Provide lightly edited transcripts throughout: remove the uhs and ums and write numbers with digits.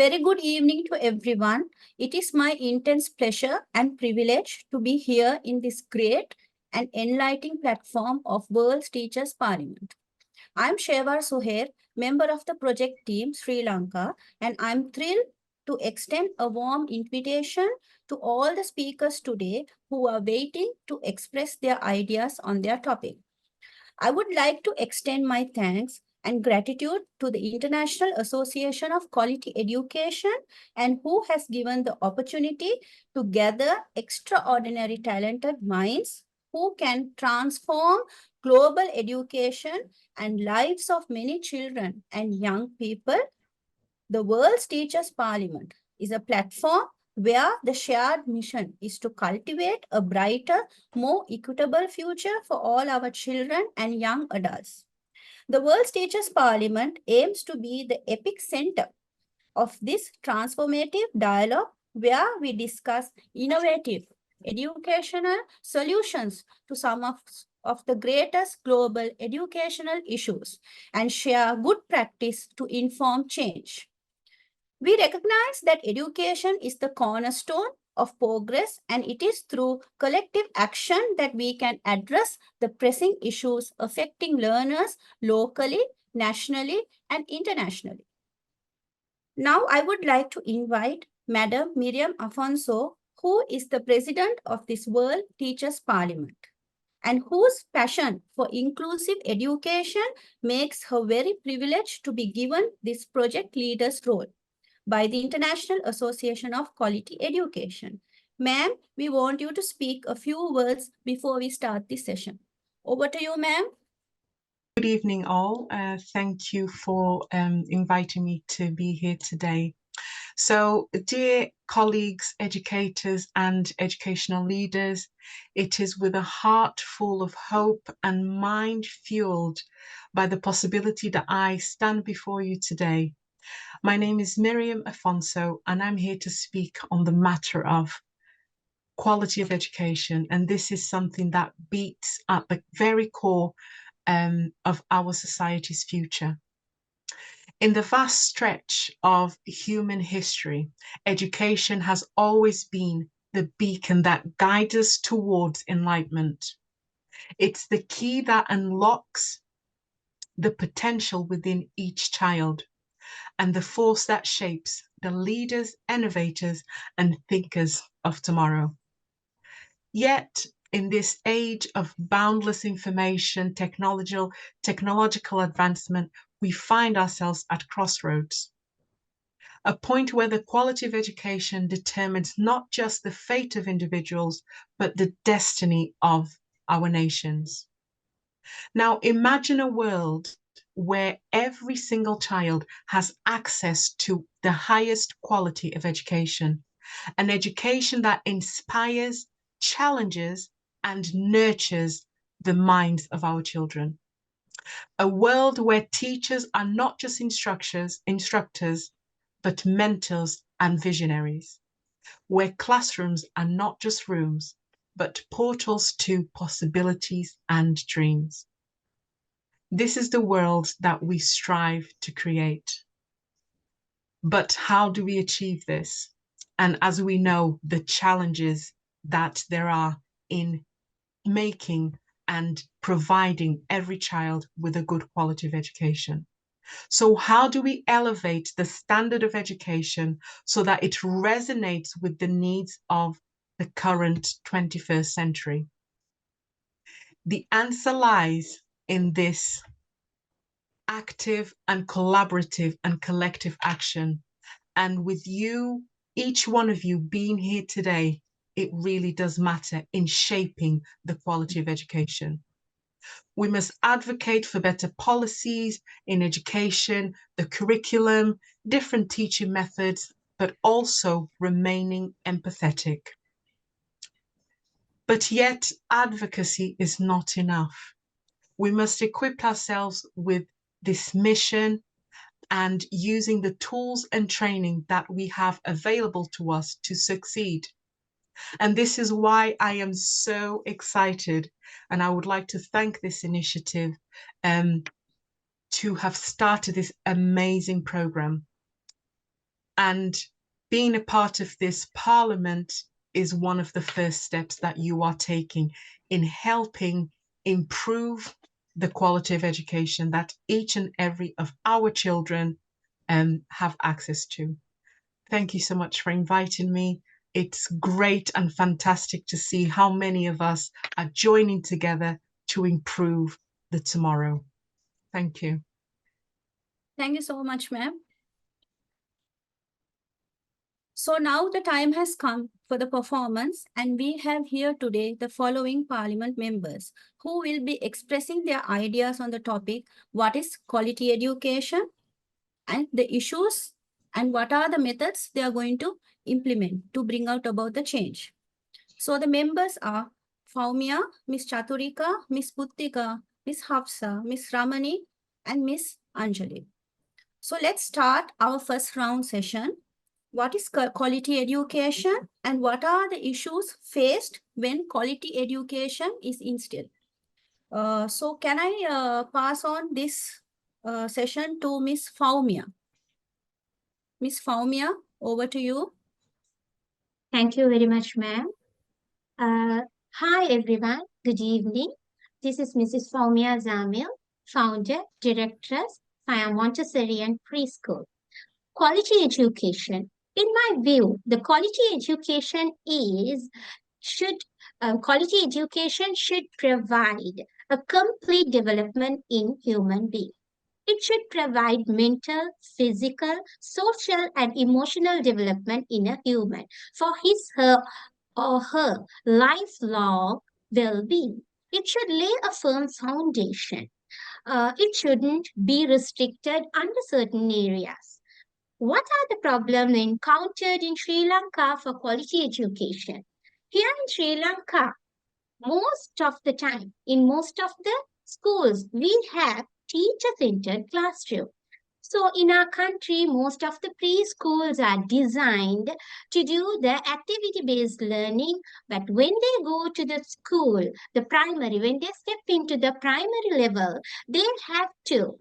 very good evening to everyone. It is my intense pleasure and privilege to be here in this great and enlightening platform of World Teachers Parliament. I'm Shewar Suhair, member of the project team Sri Lanka, and I'm thrilled to extend a warm invitation to all the speakers today who are waiting to express their ideas on their topic. I would like to extend my thanks and gratitude to the International Association of Quality Education and who has given the opportunity to gather extraordinary talented minds who can transform global education and lives of many children and young people. The World's Teachers Parliament is a platform where the shared mission is to cultivate a brighter, more equitable future for all our children and young adults. The World's Teachers Parliament aims to be the epic center of this transformative dialogue where we discuss innovative educational solutions to some of the greatest global educational issues and share good practice to inform change. We recognize that education is the cornerstone of progress, and it is through collective action that we can address the pressing issues affecting learners locally, nationally, and internationally. Now, I would like to invite Madam Miriam Afonso, who is the president of this World Teachers Parliament and whose passion for inclusive education makes her very privileged to be given this project leader's role by the International Association of Quality Education. Ma'am, we want you to speak a few words before we start the session. Over to you, ma'am. Good evening, all. Thank you for inviting me to be here today. So, dear colleagues, educators, and educational leaders, it is with a heart full of hope and mind fueled by the possibility that I stand before you today. My name is Miriam Afonso, and I'm here to speak on the matter of quality of education. And this is something that beats at the very core of our society's future. In the vast stretch of human history, education has always been the beacon that guides us towards enlightenment. It's the key that unlocks the potential within each child and the force that shapes the leaders, innovators, and thinkers of tomorrow. Yet, in this age of boundless information, technological advancement, we find ourselves at crossroads, a point where the quality of education determines not just the fate of individuals, but the destiny of our nations. Now, imagine a world where every single child has access to the highest quality of education, an education that inspires, challenges, and nurtures the minds of our children. A world where teachers are not just instructors, but mentors and visionaries. Where classrooms are not just rooms, but portals to possibilities and dreams. This is the world that we strive to create. But how do we achieve this? And as we know, the challenges that there are in making and providing every child with a good quality of education. So how do we elevate the standard of education so that it resonates with the needs of the current 21st century? The answer lies in this active and collaborative and collective action. And with you, each one of you being here today, it really does matter in shaping the quality of education. We must advocate for better policies in education, the curriculum, different teaching methods, but also remaining empathetic. But yet, advocacy is not enough. We must equip ourselves with this mission and using the tools and training that we have available to us to succeed. And this is why I am so excited, and I would like to thank this initiative to have started this amazing program. And being a part of this parliament is one of the first steps that you are taking in helping improve the quality of education that each and every of our children have access to. Thank you so much for inviting me. It's great and fantastic to see how many of us are joining together to improve the tomorrow. Thank you. Thank you so much, ma'am. So now the time has come for the performance, and we have here today the following Parliament members who will be expressing their ideas on the topic, what is quality education and the issues and what are the methods they are going to implement to bring out about the change. So the members are Faumia, Miss Chaturika, Miss Puttika, Miss Hafsa, Miss Ramani, and Miss Anjali. So let's start our first round session. What is quality education and what are the issues faced when quality education is instilled? So can I pass on this session to Miss Faumia? Miss Faumia, over to you. Thank you very much, ma'am. Hi, everyone. Good evening. This is Mrs. Faumia Zamil, founder, directress, Fire Montessori and Preschool. Quality education. In my view, the quality education should provide a complete development in human being. It should provide mental, physical, social, and emotional development in a human for his, her, or her lifelong well-being. It should lay a firm foundation. It shouldn't be restricted under certain areas. What are the problems encountered in Sri Lanka for quality education? Here in Sri Lanka, most of the time, in most of the schools, we have teacher-centered classroom. So in our country, most of the preschools are designed to do the activity-based learning. But when they go to the school, when they step into the primary level, they have to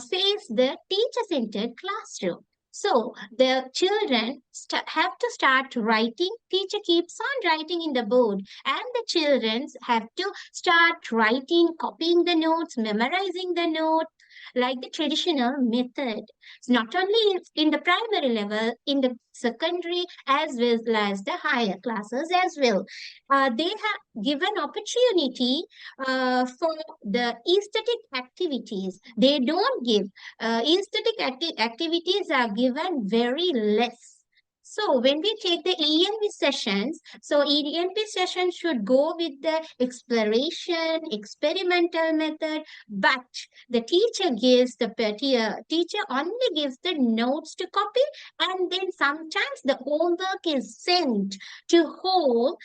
face the teacher-centered classroom. So the children have to start writing. Teacher keeps on writing in the board, and the children have to start writing, copying the notes, memorizing the note, like the traditional method. It's not only in the primary level, in the secondary as well as the higher classes as well. They have given opportunity for the aesthetic activities. They don't give aesthetic activities are given very less. So when we take the ENP sessions, so ENP sessions should go with the exploration, experimental method, but the teacher only gives the notes to copy, and then sometimes the homework is sent to home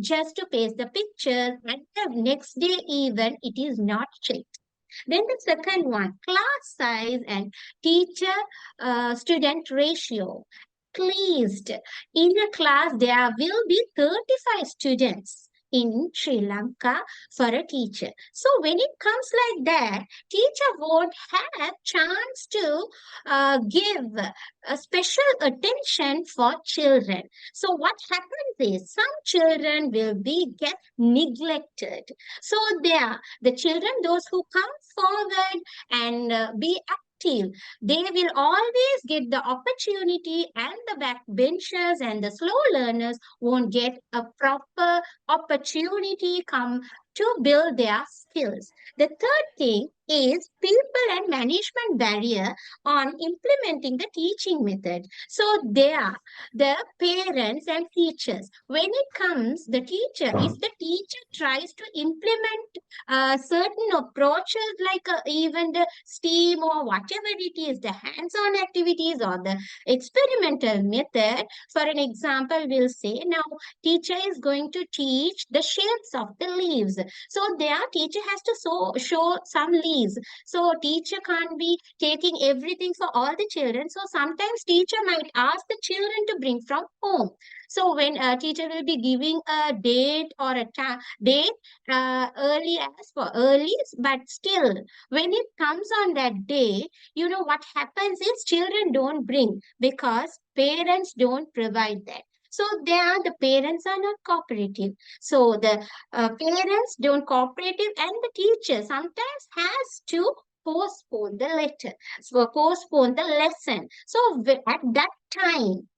just to paste the picture, and the next day even it is not checked. Then the second one, class size and teacher-student ratio. Least in a class there will be 35 students in Sri Lanka for a teacher. So when it comes like that, teacher won't have chance to give a special attention for children. So what happens is some children will get neglected. So the children, those who come forward and be active, they will always get the opportunity, and the backbenchers and the slow learners won't get a proper opportunity come to build their skills. The third thing is people and management barrier on implementing the teaching method. So there, the parents and teachers, when it comes, if the teacher tries to implement certain approaches like even the STEAM or whatever it is, the hands-on activities or the experimental method, for an example, we'll say now teacher is going to teach the shapes of the leaves. So their teacher has to show some leaves. So teacher can't be taking everything for all the children. So sometimes teacher might ask the children to bring from home. So when a teacher will be giving a date or a date early as for early, but still when it comes on that day, you know what happens is children don't bring because parents don't provide that. So the parents are not cooperative. So the parents don't cooperative, and the teacher sometimes has to postpone the letter, so postpone the lesson. So at that time,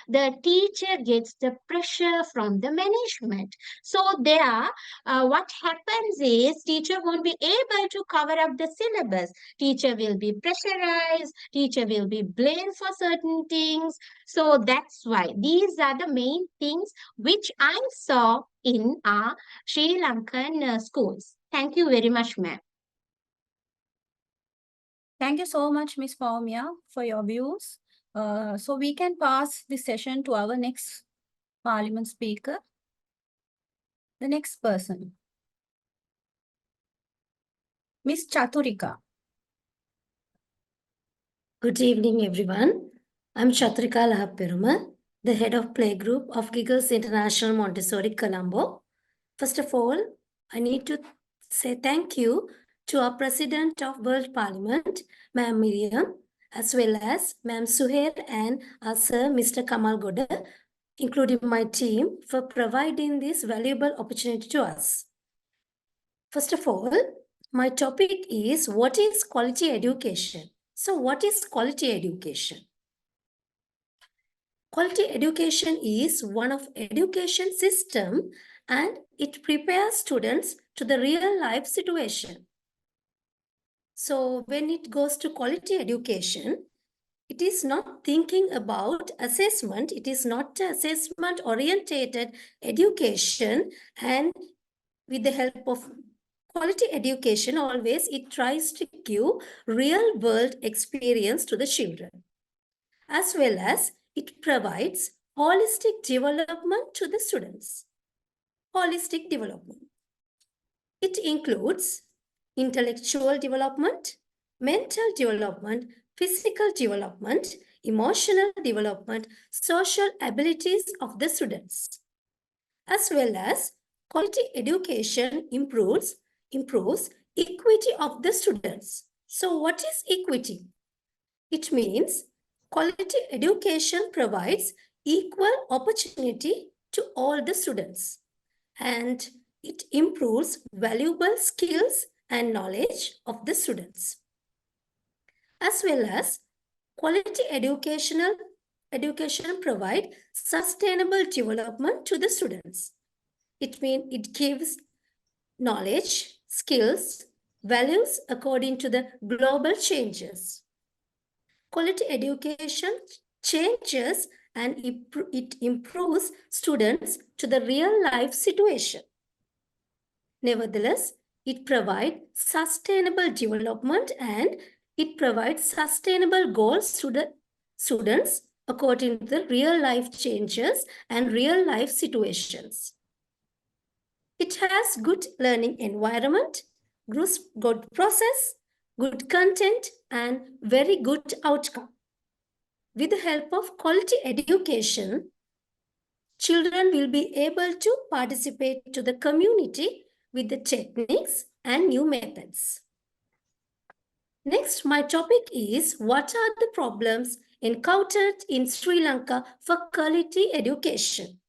the teacher gets the pressure from the management. So there, what happens is teacher won't be able to cover up the syllabus. Teacher will be pressurized. Teacher will be blamed for certain things. So that's why these are the main things which I saw in our Sri Lankan schools. Thank you very much, ma'am. Thank you so much, Ms. Paumia, for your views. So we can pass the session to our next Parliament speaker. The next person, Ms. Chaturika. Good evening, everyone. I'm Chatrika Lahaperumal, the head of playgroup of Giggles International Montessori, Colombo. First of all, I need to say thank you to our President of World Parliament, Ma'am Miriam, as well as Ma'am Suhair and our Sir Mr. Kamal Goda, including my team, for providing this valuable opportunity to us. First of all, my topic is what is quality education? So what is quality education? Quality education is one of education system and it prepares students to the real life situation. So when it goes to quality education, it is not thinking about assessment. It is not assessment orientated education, and with the help of quality education, always it tries to give real world experience to the children, as well as it provides holistic development to the students. Holistic development. It includes intellectual development, mental development, physical development, emotional development, social abilities of the students, as well as quality education improves equity of the students. So what is equity? It means quality education provides equal opportunity to all the students, and it improves valuable skills and knowledge of the students. As well as quality education provide sustainable development to the students. It means it gives knowledge, skills, values according to the global changes. Quality education changes and it improves students to the real life situation. Nevertheless, it provides sustainable development and it provides sustainable goals to the students according to the real life changes and real life situations. It has good learning environment, good process, good content, and very good outcome. With the help of quality education, children will be able to participate to the community with the techniques and new methods. Next, my topic is what are the problems encountered in Sri Lanka for quality education?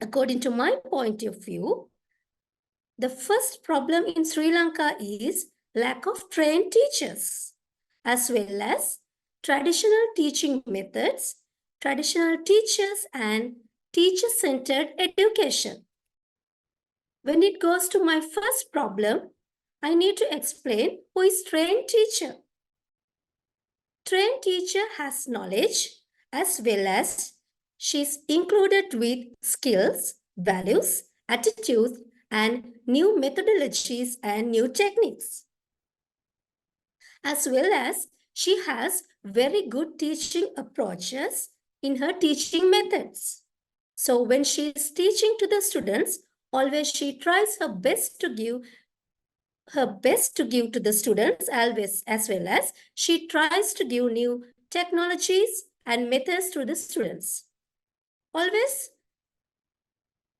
According to my point of view, the first problem in Sri Lanka is lack of trained teachers, as well as traditional teaching methods, traditional teachers, and teacher-centered education. When it goes to my first problem, I need to explain who is trained teacher. Trained teacher has knowledge as well as she's included with skills, values, attitudes, and new methodologies and new techniques. As well as she has very good teaching approaches in her teaching methods. So when she is teaching to the students, Always she tries her best to give to the students, always, as well as she tries to give new technologies and methods to the students. Always,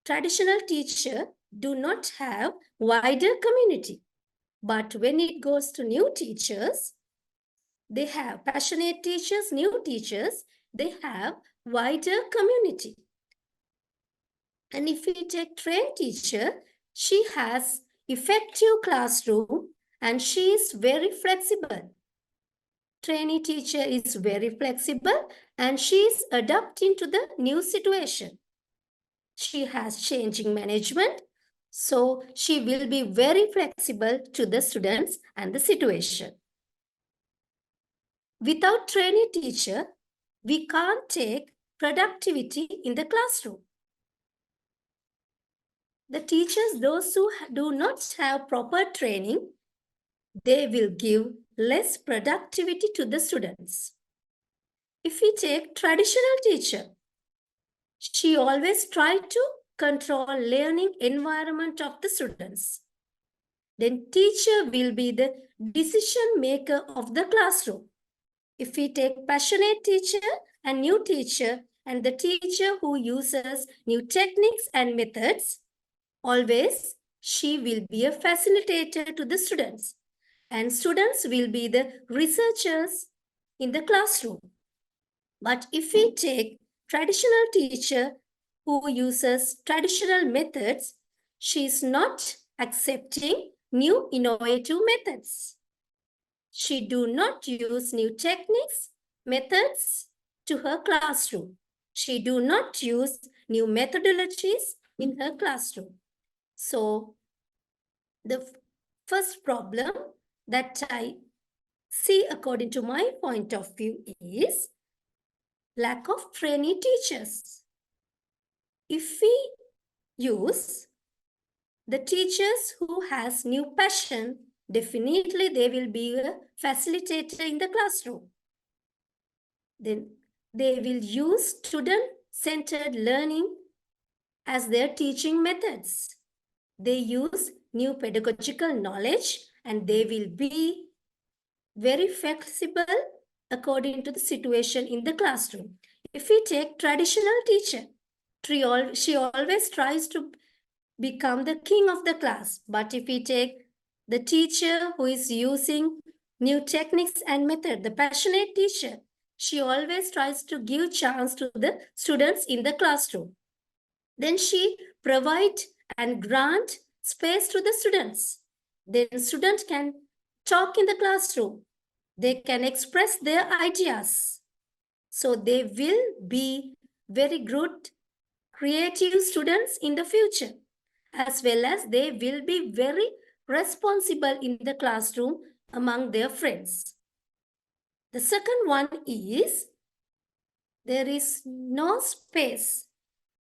traditional teacher do not have wider community, but when it goes to new teachers, they have passionate teachers, new teachers, they have wider community. And if we take trained teacher, she has effective classroom and she is very flexible. Trainee teacher is very flexible and she is adapting to the new situation. She has changing management, so she will be very flexible to the students and the situation. Without trainee teacher, we can't take productivity in the classroom. The teachers, those who do not have proper training, they will give less productivity to the students. If we take traditional teacher, she always try to control learning environment of the students. Then teacher will be the decision maker of the classroom. If we take passionate teacher and new teacher and the teacher who uses new techniques and methods, always she will be a facilitator to the students and students will be the researchers in the classroom. But if we take traditional teacher who uses traditional methods, she is not accepting new innovative methods. She do not use new techniques, methods to her classroom. She do not use new methodologies in her classroom. So the first problem that I see according to my point of view is lack of trainee teachers. If we use the teachers who has new passion, definitely they will be a facilitator in the classroom. Then they will use student-centered learning as their teaching methods. They use new pedagogical knowledge and they will be very flexible according to the situation in the classroom. If we take traditional teacher, she always tries to become the king of the class. But if we take the teacher who is using new techniques and method, the passionate teacher, she always tries to give chance to the students in the classroom. Then she provide and grant space to the students. Then students can talk in the classroom. They can express their ideas. So they will be very good, creative students in the future, as well as they will be very responsible in the classroom among their friends. The second one is there is no space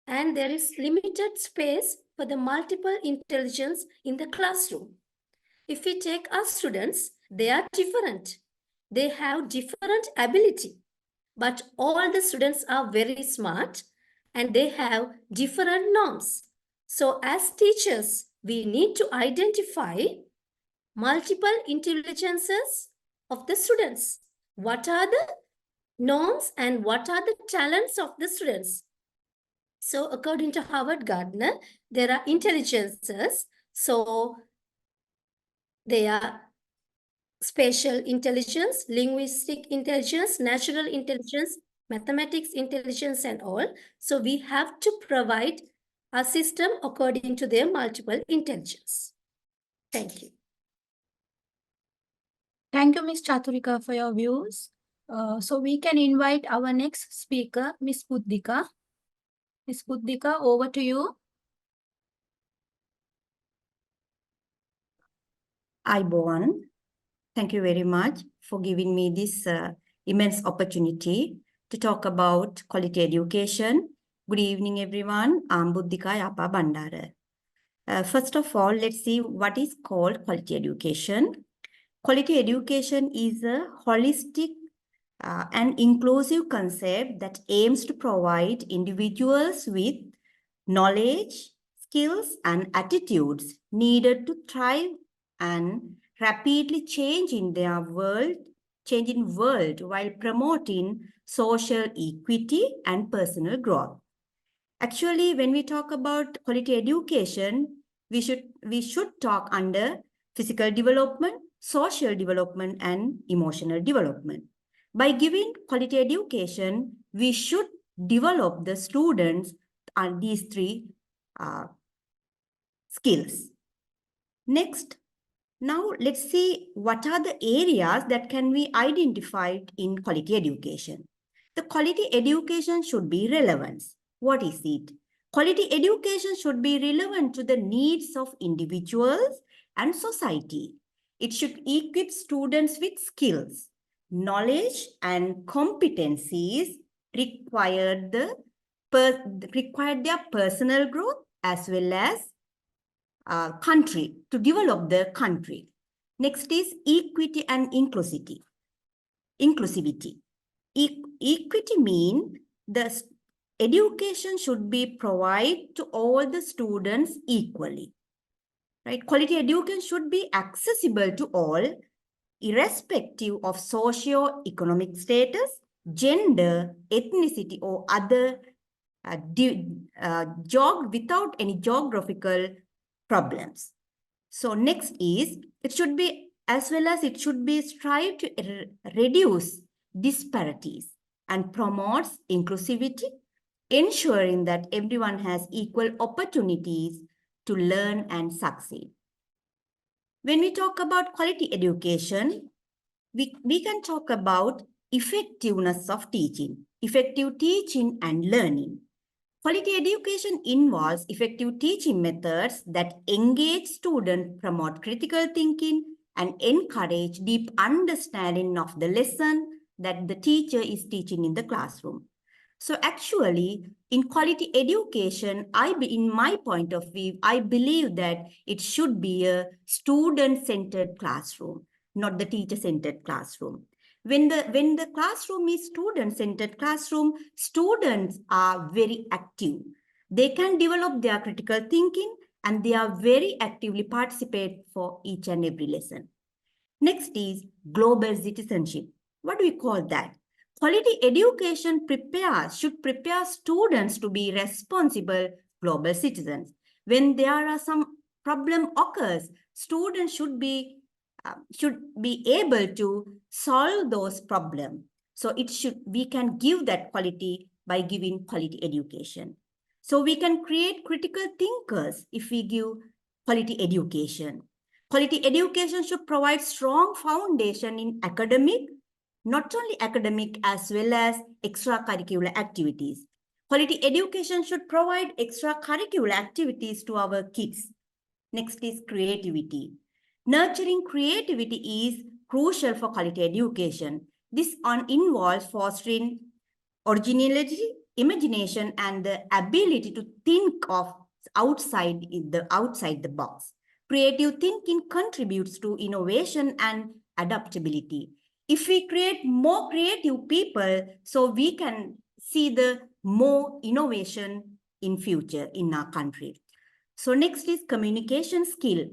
and there is limited space for the multiple intelligence in the classroom. If we take our students, they are different. They have different ability, but all the students are very smart and they have different norms. So as teachers, we need to identify multiple intelligences of the students. What are the norms and what are the talents of the students? So according to Howard Gardner, there are intelligences. So they are spatial intelligence, linguistic intelligence, natural intelligence, mathematics intelligence and all. So we have to provide a system according to their multiple intelligence. Thank you. Thank you, Ms. Chaturika, for your views. So we can invite our next speaker, Ms. Buddhika. Ms. Buddhika, over to you. Ayubowan, thank you very much for giving me this immense opportunity to talk about quality education. Good evening, everyone. I'm Buddhika Yapa Bandara. First of all, let's see what is called quality education. Quality education is a holistic and inclusive concept that aims to provide individuals with knowledge, skills and attitudes needed to thrive and rapidly changing world while promoting social equity and personal growth. Actually, when we talk about quality education, we should talk under physical development, social development, and emotional development. By giving quality education, we should develop the students on these three skills. Next, now let's see what are the areas that can be identified in quality education. The quality education should be relevant. What is it? Quality education should be relevant to the needs of individuals and society. It should equip students with skills, knowledge, and competencies required their personal growth as well as country, to develop the country. Next is equity and inclusivity. Equity means the education should be provided to all the students equally. Right? Quality education should be accessible to all, irrespective of socio-economic status, gender, ethnicity, or other without any geographical problems. So next is, it should be strive to reduce disparities and promotes inclusivity, ensuring that everyone has equal opportunities to learn and succeed. When we talk about quality education, we can talk about effectiveness of teaching, effective teaching and learning. Quality education involves effective teaching methods that engage students, promote critical thinking, and encourage deep understanding of the lesson that the teacher is teaching in the classroom. So actually, in quality education, in my point of view, I believe that it should be a student-centered classroom, not the teacher-centered classroom. When the classroom is student-centered classroom, students are very active. They can develop their critical thinking and they are very actively participate for each and every lesson. Next is global citizenship. What do we call that? Quality education should prepare students to be responsible global citizens. When there are some problem occurs, students should be able to solve those problems. So we can give that quality by giving quality education. So we can create critical thinkers if we give quality education. Quality education should provide strong foundation in academic, not only academic as well as extracurricular activities. Quality education should provide extracurricular activities to our kids. Next is creativity. Nurturing creativity is crucial for quality education. This involves fostering originality, imagination, and the ability to think of outside the box. Creative thinking contributes to innovation and adaptability. If we create more creative people, so we can see the more innovation in future in our country. So next is communication skill.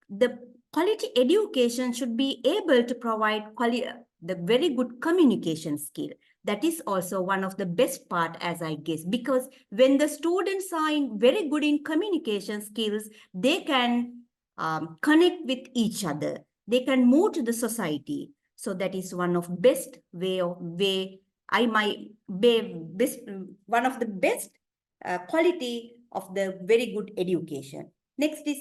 The quality education should be able to provide the very good communication skill. That is also one of the best part, as I guess, because when the students are very good in communication skills, they can connect with each other. They can move to the society. So that is one of best one of the best quality of the very good education. Next is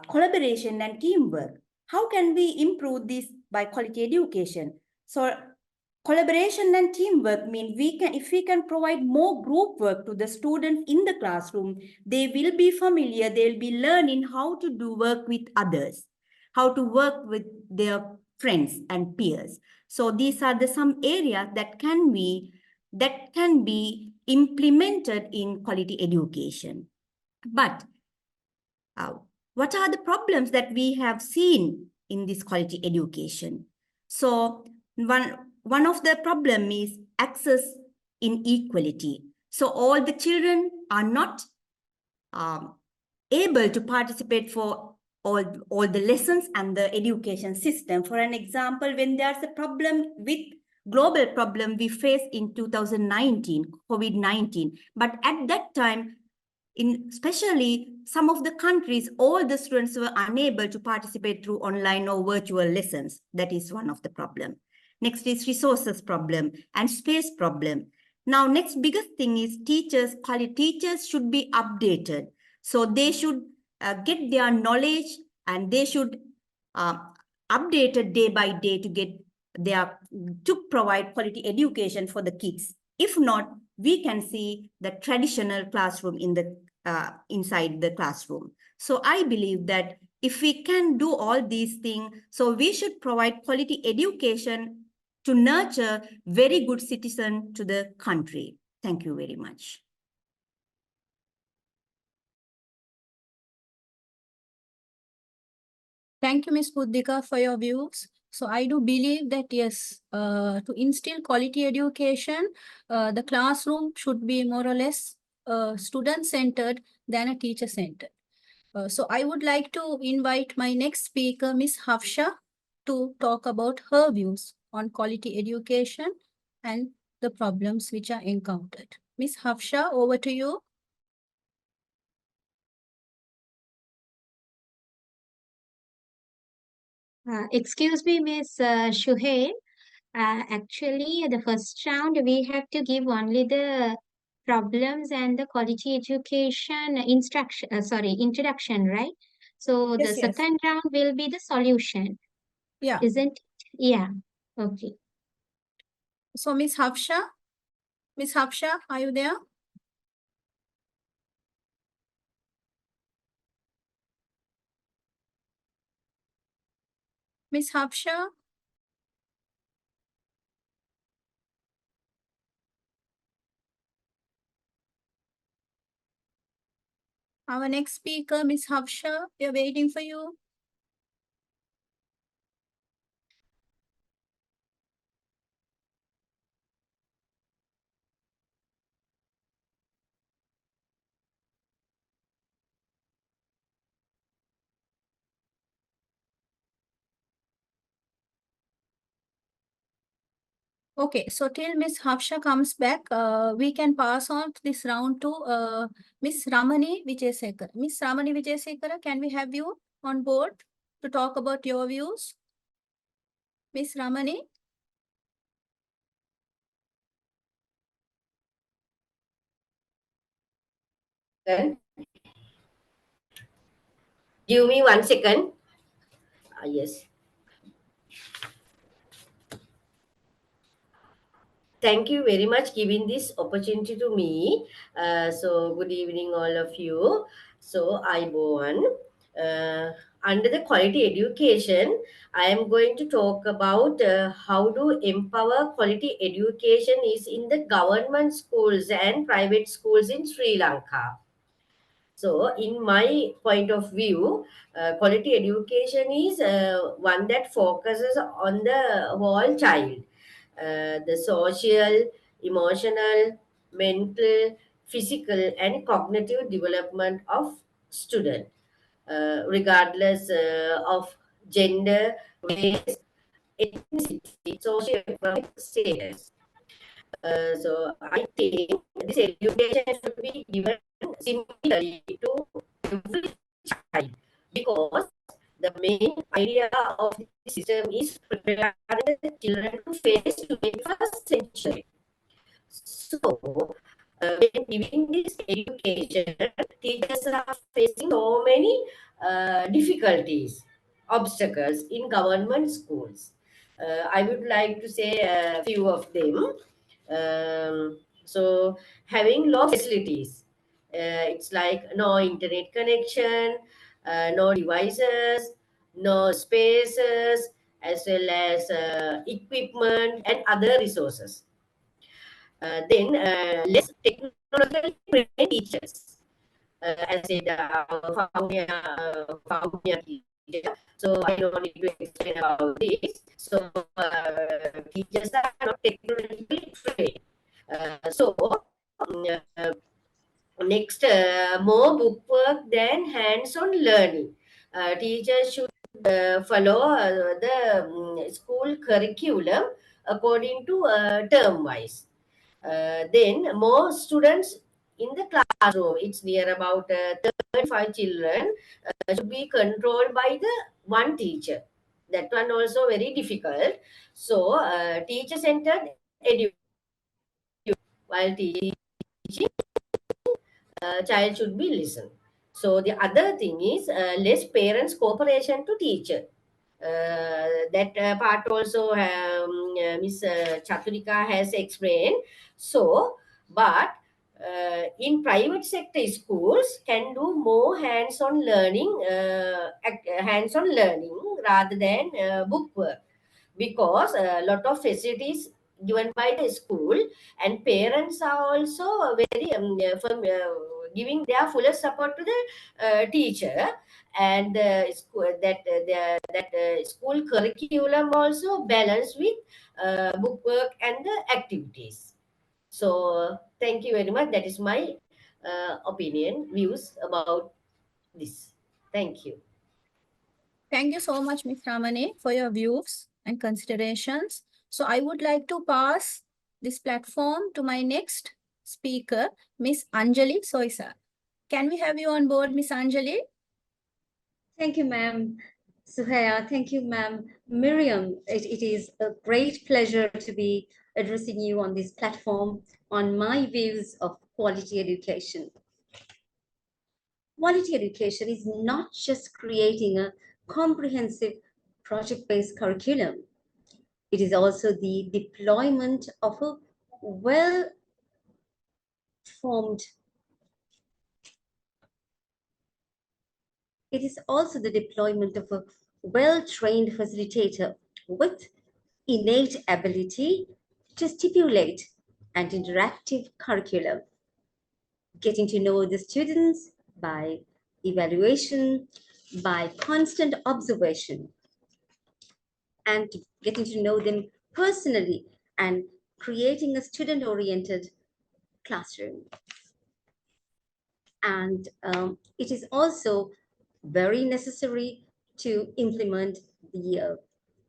collaboration and teamwork. How can we improve this by quality education? So collaboration and teamwork mean if we can provide more group work to the students in the classroom, they will be familiar, they'll be learning how to do work with others, how to work with their friends and peers. So these are some areas that can be implemented in quality education. But what are the problems that we have seen in this quality education? So one of the problem is access inequality. So all the children are not able to participate for all the lessons and the education system. For an example, when there's a problem with global problem we faced in 2019, COVID-19, but at that time, especially some of the countries, all the students were unable to participate through online or virtual lessons. That is one of the problem. Next is resources problem and space problem. Now, next biggest thing is teachers. Quality teachers should be updated. So they should get their knowledge and they should update it day by day to provide quality education for the kids. If not, we can see the traditional classroom inside the classroom. So I believe that if we can do all these things, so we should provide quality education to nurture very good citizen to the country. Thank you very much. Thank you, Ms. Buddhika, for your views. So I do believe that, yes, to instill quality education, the classroom should be more or less student-centered than a teacher-centered. So I would like to invite my next speaker, Ms. Hafsha, to talk about her views on quality education and the problems which are encountered. Ms. Hafsha, over to you. Excuse me, Miss Shuhail. Actually, the first round we have to give only the problems and the quality education introduction, right? So the Yes, yes. second round will be the solution, Yeah. isn't it? Yeah. Okay. So Ms. Hafsha, are you there? Ms. Hafsha? Our next speaker, Ms. Hafsha, we are waiting for you. Okay, so till Ms. Hafsha comes back, we can pass on this round to Ms. Ramani Vijayasekara. Ms. Ramani Vijayasekara, can we have you on board to talk about your views? Ms. Ramani? Give me 1 second. Yes. Thank you very much giving this opportunity to me. So good evening all of you. So Aibowan. Under the quality education, I am going to talk about how to empower quality education is in the government schools and private schools in Sri Lanka. So, in my point of view, quality education is one that focuses on the whole child, the social, emotional, mental, physical, and cognitive development of student, regardless of gender, race, ethnicity, socioeconomic status. So I think this education should be given similarly to every child because the main idea of the system is preparing the children to face the 21st century. So, when giving this education, teachers are facing so many difficulties, obstacles in government schools. I would like to say a few of them. So, having low facilities, it's like no internet connection, no devices, no spaces, as well as equipment and other resources. Then less technologically trained teachers. As I said, Faumia teacher. So I don't need to explain about this. So teachers are not technologically trained. So Next, more book work than hands-on learning. Teachers should follow the school curriculum according to term-wise. Then more students in the classroom. It's near about 35 children should be controlled by the one teacher. That one also very difficult. So teacher-centered education while teaching, child should be listened. So the other thing is less parents cooperation to teacher. That part also Miss Chaturika has explained. So, but in private sector schools can do more hands-on learning, hands-on learning rather than book work, because a lot of facilities given by the school, and parents are also very giving their full support to the teacher, and school, that school curriculum also balanced with book work and the activities. So thank you very much. That is my opinion, views about this. Thank you. Thank you so much, Ms. Ramani, for your views and considerations. So I would like to pass this platform to my next speaker, Ms. Anjali Soisa. Can we have you on board, Ms. Anjali? Thank you, ma'am. Suhaya, thank you, ma'am. Miriam, it is a great pleasure to be addressing you on this platform on my views of quality education. Quality education is not just creating a comprehensive project-based curriculum. It is also the deployment of a well-formed It is also the deployment of a well-trained facilitator with innate ability to stipulate an interactive curriculum, getting to know the students by evaluation, by constant observation, and getting to know them personally and creating a student-oriented classroom. And it is also very necessary to implement the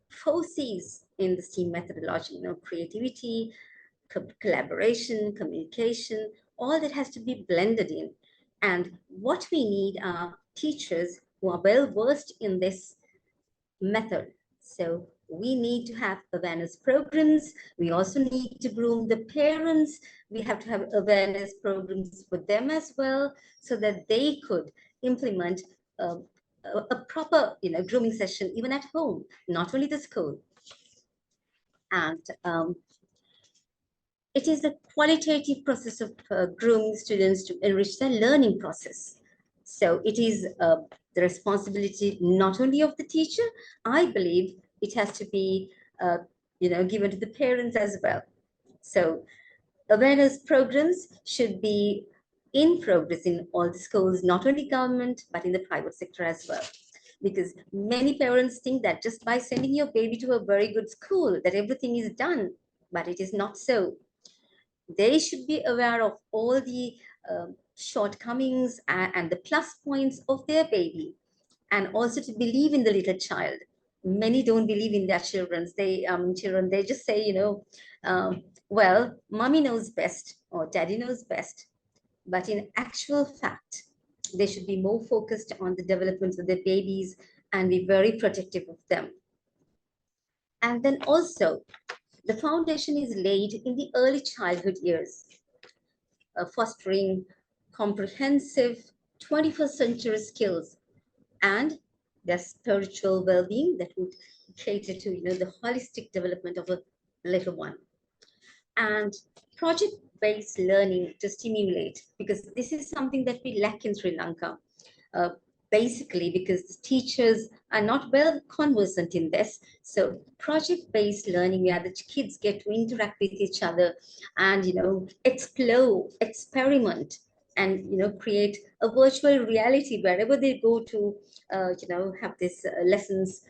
4 C's in the STEAM methodology, creativity, collaboration, communication, all that has to be blended in. And what we need are teachers who are well versed in this method. So we need to have awareness programs. We also need to groom the parents. We have to have awareness programs for them as well, so that they could implement a proper grooming session even at home, not only the school. And it is a qualitative process of grooming students to enrich their learning process. So it is the responsibility not only of the teacher, I believe it has to be given to the parents as well. So awareness programs should be in progress in all the schools, not only government, but in the private sector as well. Because many parents think that just by sending your baby to a very good school, that everything is done, but it is not so. They should be aware of all the shortcomings and the plus points of their baby, and also to believe in the little child. Many don't believe in their children. They just say, well, mommy knows best or daddy knows best. But in actual fact, they should be more focused on the development of their babies and be very protective of them. And then also, the foundation is laid in the early childhood years, fostering comprehensive 21st century skills and their spiritual well-being that would cater to the holistic development of a little one. And project-based learning to stimulate, because this is something that we lack in Sri Lanka. Basically because teachers are not well conversant in this. So project-based learning, where the kids get to interact with each other and explore, experiment, and create a virtual reality wherever they go to have these lessons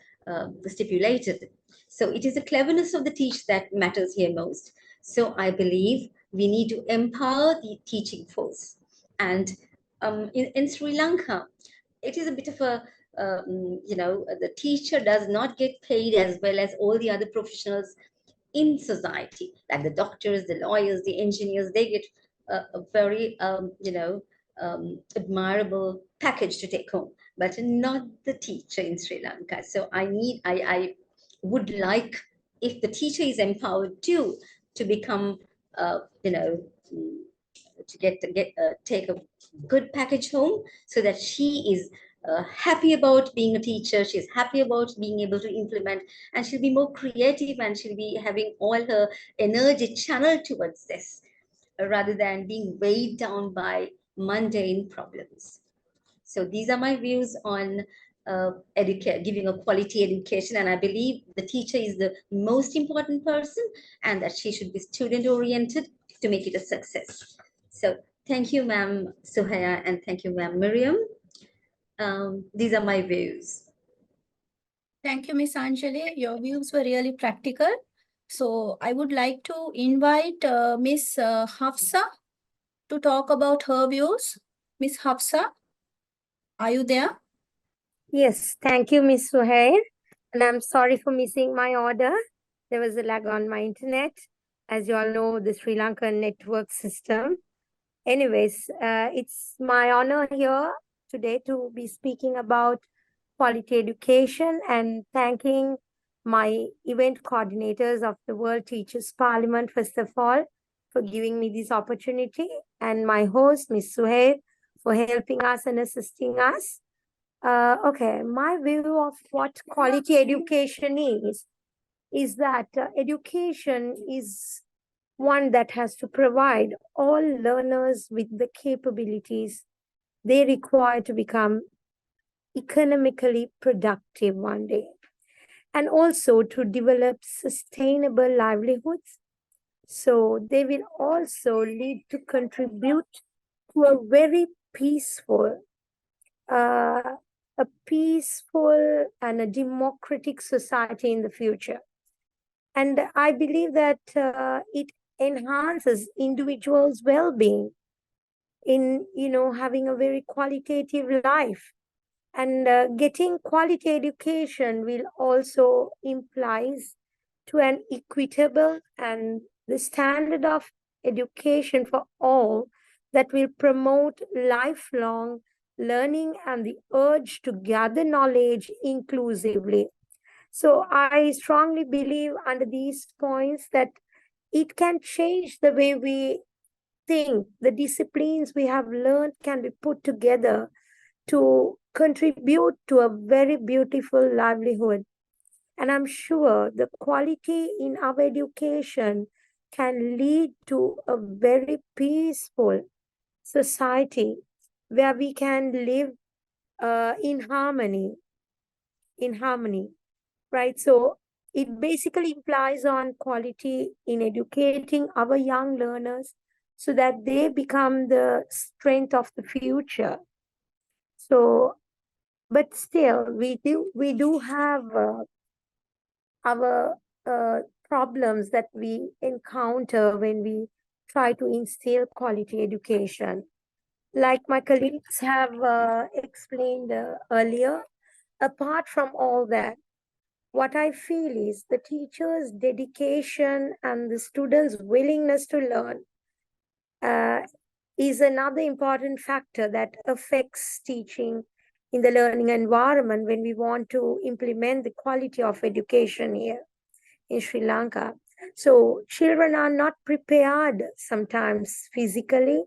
stipulated. So it is the cleverness of the teacher that matters here most. So I believe we need to empower the teaching force. And in Sri Lanka, it is a bit of a, the teacher does not get paid as well as all the other professionals in society, like the doctors, the lawyers, the engineers. They get a very, admirable package to take home, but not the teacher in Sri Lanka. So I would like, if the teacher is empowered too, to become, to take a good package home, so that she is happy about being a teacher. She's happy about being able to implement, and she'll be more creative, and she'll be having all her energy channeled towards this, rather than being weighed down by mundane problems. So these are my views on giving a quality education, and I believe the teacher is the most important person, and that she should be student oriented to make it a success. So thank you, ma'am Suhaya, and thank you, ma'am Miriam. These are my views. Thank you, Miss Anjali. Your views were really practical. So I would like to invite Miss Hafsa to talk about her views. Miss Hafsa, are you there? Yes, thank you, Miss Suhail. And I'm sorry for missing my order. There was a lag on my internet. As you all know, the Sri Lankan network system. Anyways, it's my honor here today to be speaking about quality education and thanking my event coordinators of the World Teachers Parliament, first of all, for giving me this opportunity, and my host, Ms. Suhail, for helping us and assisting us. Okay, my view of what quality education is that education is one that has to provide all learners with the capabilities they require to become economically productive one day, and also to develop sustainable livelihoods. So they will also lead to contribute to a very peaceful and a democratic society in the future. And I believe that it enhances individuals' well-being in, having a very qualitative life. And getting quality education will also implies to an equitable and the standard of education for all that will promote lifelong learning and the urge to gather knowledge inclusively. So I strongly believe under these points that it can change the way we think. The disciplines we have learned can be put together to contribute to a very beautiful livelihood. And I'm sure the quality in our education can lead to a very peaceful society where we can live in harmony, right? So it basically implies on quality in educating our young learners so that they become the strength of the future. So, but still, we do have our problems that we encounter when we try to instill quality education. Like my colleagues have explained earlier, apart from all that, what I feel is the teacher's dedication and the students' willingness to learn is another important factor that affects teaching in the learning environment when we want to implement the quality of education here in Sri Lanka. So children are not prepared sometimes physically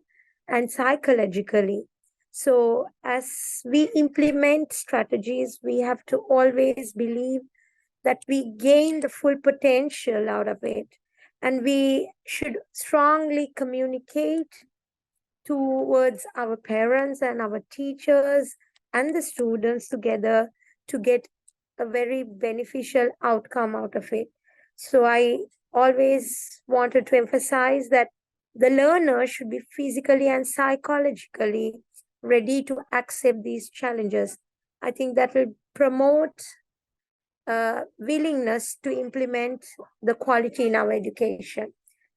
and psychologically. So as we implement strategies, we have to always believe that we gain the full potential out of it. And we should strongly communicate towards our parents and our teachers and the students together to get a very beneficial outcome out of it. So I always wanted to emphasize that the learner should be physically and psychologically ready to accept these challenges. I think that will promote willingness to implement the quality in our education.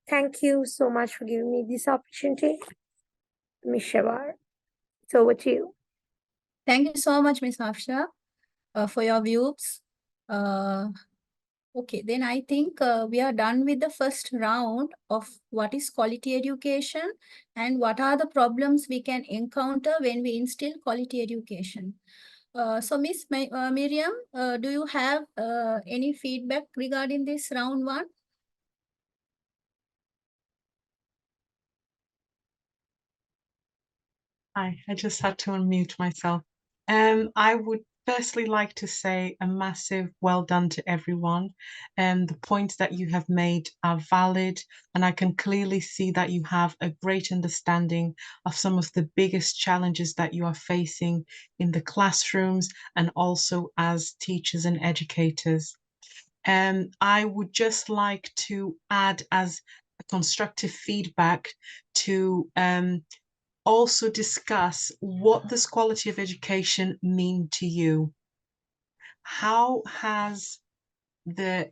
Thank you so much for giving me this opportunity. Ms. Shawar. It's over to you. Thank you so much, Ms. Afsha, for your views. Okay, then I think we are done with the first round of what is quality education and what are the problems we can encounter when we instill quality education. So, Miss Miriam, do you have any feedback regarding this round one? Hi, I just had to unmute myself. I would firstly like to say a massive well done to everyone. The points that you have made are valid, and I can clearly see that you have a great understanding of some of the biggest challenges that you are facing in the classrooms and also as teachers and educators. I would just like to add as a constructive feedback to also discuss what does quality of education mean to you? How has the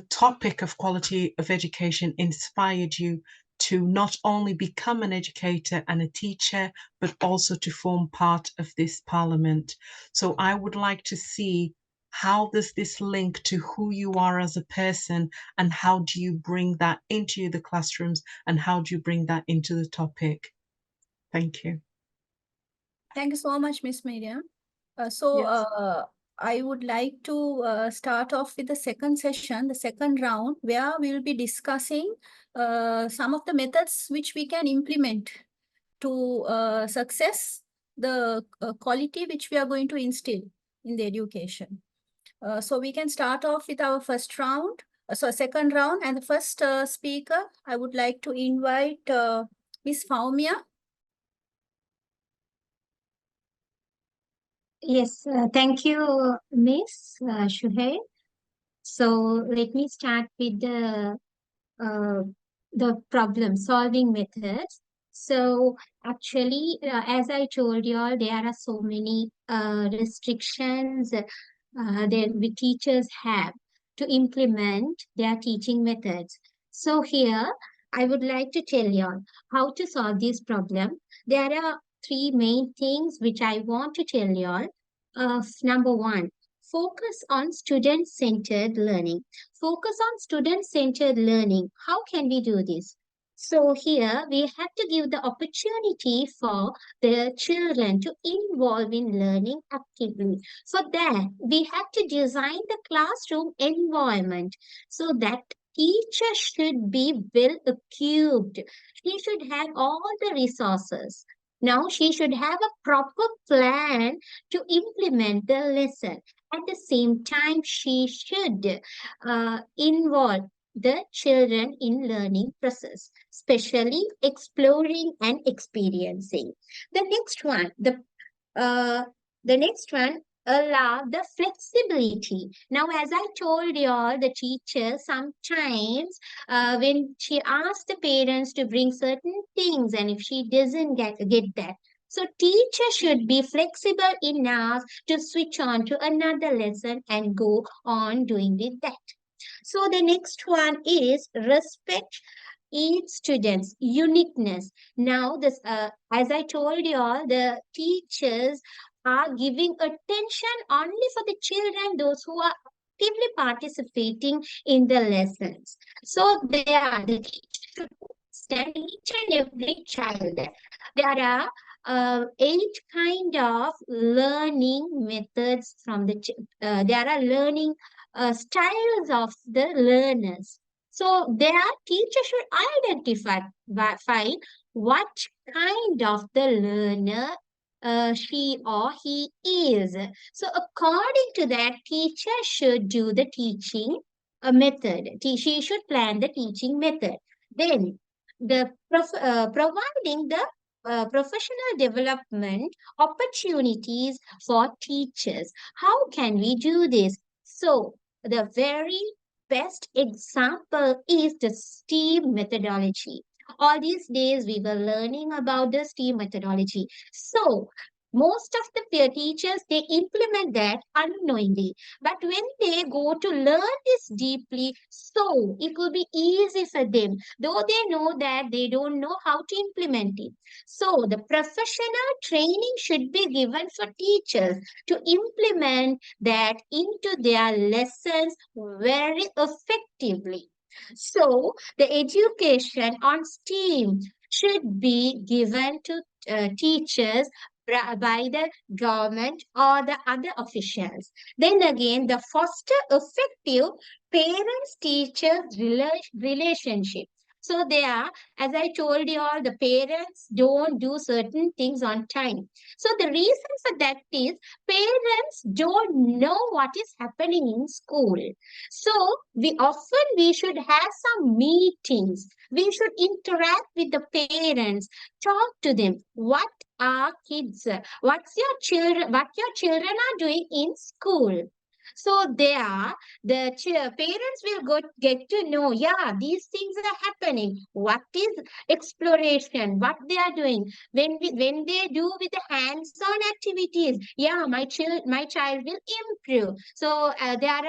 topic of quality of education inspired you to not only become an educator and a teacher, but also to form part of this parliament? So I would like to see how does this link to who you are as a person, and how do you bring that into the classrooms, and how do you bring that into the topic? Thank you. Thank you so much, Miss Miriam. Yes. I would like to start off with the second session, the second round, where we will be discussing some of the methods which we can implement to success the quality which we are going to instill in the education. So we can start off with our first round, second round, and the first speaker, I would like to invite Miss Faumia. Yes, thank you, Miss Shuhei. So let me start with uh, the problem solving methods. So actually, as I told you all, there are so many restrictions that the teachers have to implement their teaching methods. So here, I would like to tell you all how to solve this problem. There are three main things which I want to tell you all. Number one, focus on student-centered learning. Focus on student-centered learning. How can we do this? So here we have to give the opportunity for the children to involve in learning actively. For that, we have to design the classroom environment so that teacher should be well equipped. She should have all the resources. Now she should have a proper plan to implement the lesson. At the same time, she should involve the children in learning process, especially exploring and experiencing. The next one, uh, the next one, allow the flexibility. Now, as I told you all, the teacher sometimes when she asks the parents to bring certain things, and if she doesn't get that, so teacher should be flexible enough to switch on to another lesson and go on doing with that. So the next one is respect each student's uniqueness. Now, this, as I told you all, the teachers are giving attention only for the children, those who are actively participating in the lessons. So they are the teacher should understand each and every child. There are 8 kind of learning methods from the. There are learning styles of the learners. So their teacher should identify what kind of the learner she or he is. So according to that, teacher should do the teaching method. She should plan the teaching method. Then providing the professional development opportunities for teachers. How can we do this? So the very best example is the STEAM methodology. All these days we were learning about the STEAM methodology. So Most of the teachers, they implement that unknowingly. But when they go to learn this deeply, so it will be easy for them, though they know that they don't know how to implement it. So the professional training should be given for teachers to implement that into their lessons very effectively. So the education on STEAM should be given to teachers by the government or the other officials. Then again, the foster effective parents-teachers relationship. So there, as I told you all, the parents don't do certain things on time. So the reason for that is parents don't know what is happening in school. So we should have some meetings. We should interact with the parents, talk to them. What are kids? What your children are doing in school? So there, the parents will get to know, yeah, these things are happening. What is exploration? What they are doing? When they do with the hands-on activities, yeah, my child will improve. So there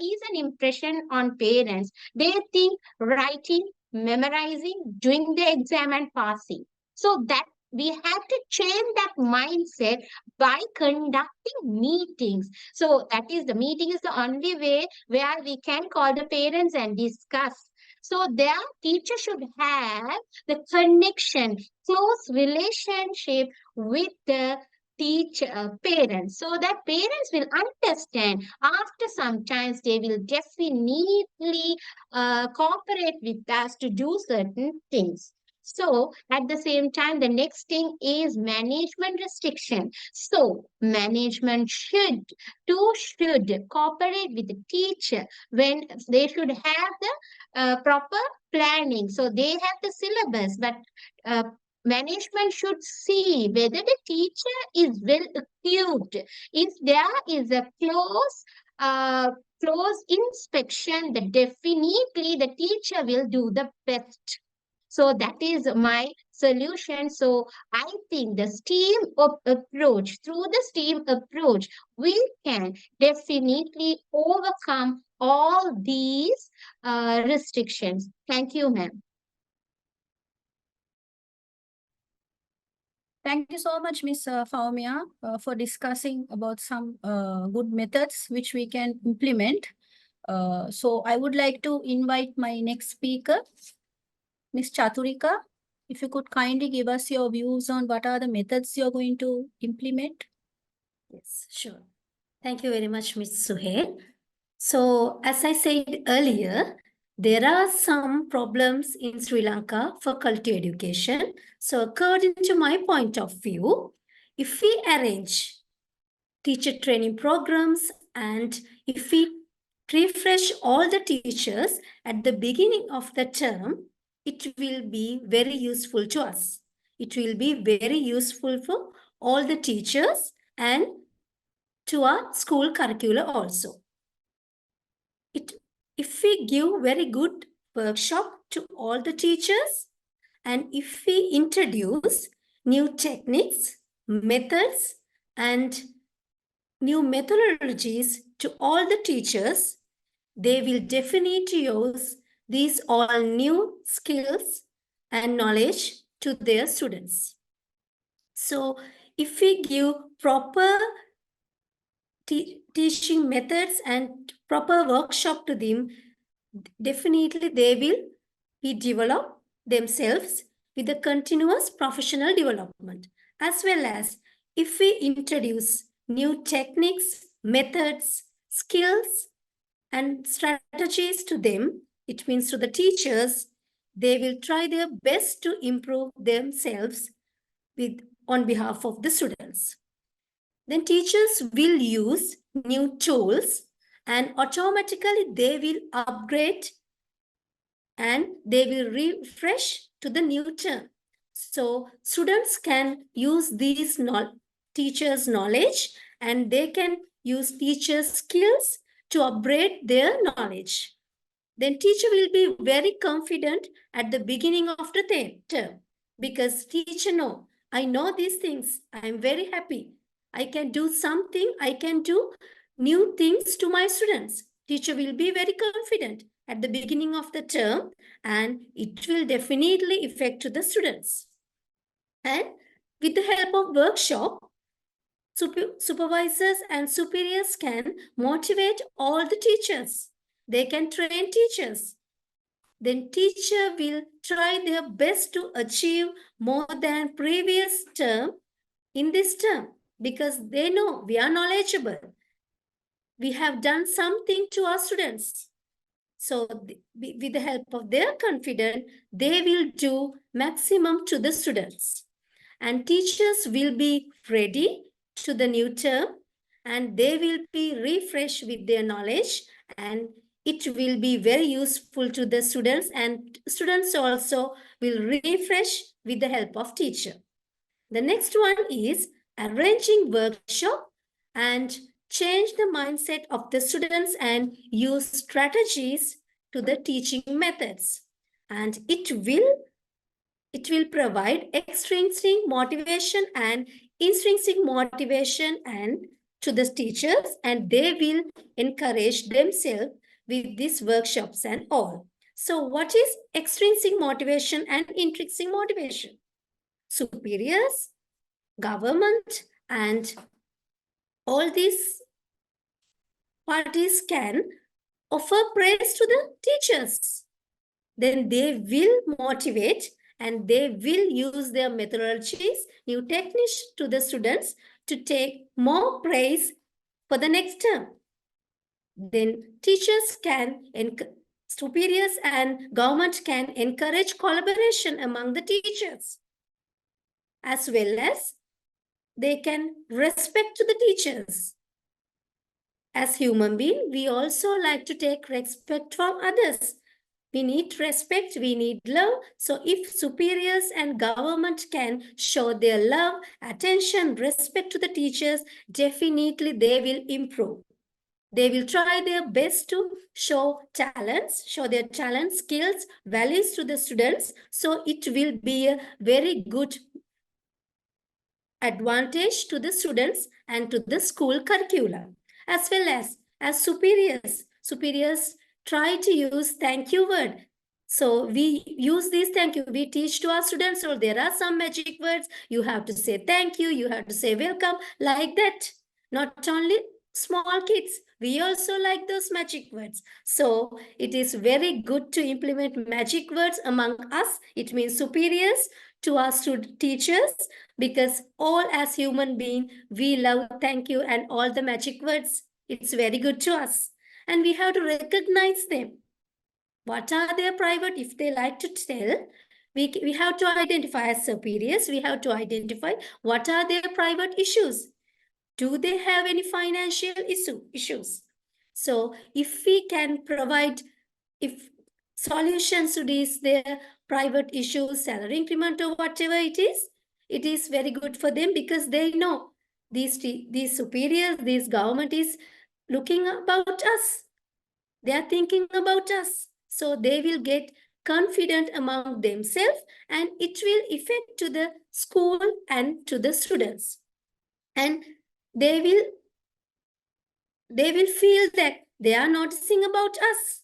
is an impression on parents. They think writing, memorizing, doing the exam and passing. So that we have to change that mindset by conducting meetings. So that is, the meeting is the only way where we can call the parents and discuss. So their teacher should have the connection, close relationship with the parents, so that parents will understand. After some times, they will definitely cooperate with us to do certain things. So at the same time, the next thing is management restriction. So management should cooperate with the teacher when they should have the proper planning. So they have the syllabus, but management should see whether the teacher is well equipped. If there is a close inspection, then definitely the teacher will do the best. So that is my solution. So I think the through the STEAM approach, we can definitely overcome all these restrictions. Thank you, ma'am. Thank you so much, Ms. Faumia, for discussing about some good methods which we can implement. So I would like to invite my next speaker, Ms. Chaturika. If you could kindly give us your views on what are the methods you're going to implement. Yes, sure. Thank you very much, Ms. Suhail. So, as I said earlier, there are some problems in Sri Lanka for quality education. So, according to my point of view, if we arrange teacher training programs and if we refresh all the teachers at the beginning of the term, it will be very useful to us. It will be very useful for all the teachers and to our school curricula also. If we give very good workshop to all the teachers and if we introduce new techniques, methods and new methodologies to all the teachers, they will definitely use these all new skills and knowledge to their students. So if we give proper teaching methods and proper workshop to them, definitely they will be develop themselves with a continuous professional development. As well as if we introduce new techniques, methods, skills, and strategies to them, it means to the teachers, they will try their best to improve themselves on behalf of the students. Then teachers will use new tools and automatically they will upgrade and they will refresh to the new term. So students can use these teachers' knowledge and they can use teachers' skills to upgrade their knowledge. Then teacher will be very confident at the beginning of the term because teacher know I know these things. I am very happy. I can do something. I can do new things to my students. Teacher will be very confident at the beginning of the term, and it will definitely affect to the students. And with the help of workshop, supervisors and superiors can motivate all the teachers. They can train teachers. Then teacher will try their best to achieve more than previous term in this term, because they know we are knowledgeable. We have done something to our students. So with the help of their confidence, they will do maximum to the students. And teachers will be ready to the new term, and they will be refreshed with their knowledge, and it will be very useful to the students, and students also will refresh with the help of teacher. The next one is arranging workshop and change the mindset of the students and use strategies to the teaching methods. And it will provide extrinsic motivation and intrinsic motivation and to the teachers, and they will encourage themselves with these workshops and all. So what is extrinsic motivation and intrinsic motivation? Superiors, government, and all these parties can offer praise to the teachers. Then they will motivate and they will use their methodologies, new techniques to the students to take more praise for the next term. Then teachers can, superiors and government can encourage collaboration among the teachers, as well as they can respect to the teachers. As human beings, we also like to take respect from others. We need respect, we need love. So if superiors and government can show their love, attention, respect to the teachers, definitely they will improve. They will try their best to show their talents, skills, values to the students. So it will be a very good advantage to the students and to the school curriculum. As well as superiors try to use thank you word. So we use this thank you. We teach to our students, so there are some magic words. You have to say thank you. You have to say welcome, like that. Not only small kids, we also like those magic words. So it is very good to implement magic words among us. It means superiors to our teachers, because all as human beings, we love thank you and all the magic words. It's very good to us. And we have to recognize them. What are their private, if they like to tell, we have to identify as superiors. We have to identify what are their private issues. Do they have any financial issues? So if we can provide solutions to these, their private issues, salary increment or whatever it is very good for them, because they know these superiors, this government is looking about us. They are thinking about us. So they will get confident among themselves, and it will affect to the school and to the students. And they will feel that they are noticing about us.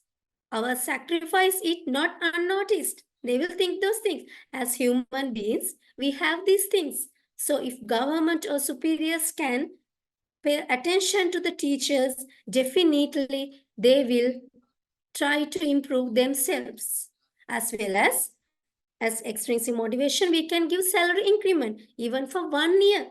Our sacrifice is not unnoticed. They will think those things. As human beings, we have these things. So if government or superiors can pay attention to the teachers, definitely they will try to improve themselves. As well as extrinsic motivation, we can give salary increment even for 1 year.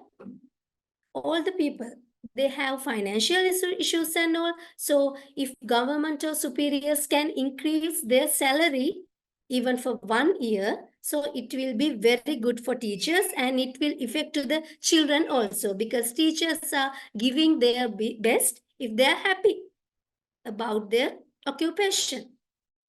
All the people, they have financial issues and all. So if government or superiors can increase their salary even for 1 year, so it will be very good for teachers, and it will affect to the children also, because teachers are giving their best if they are happy about their occupation.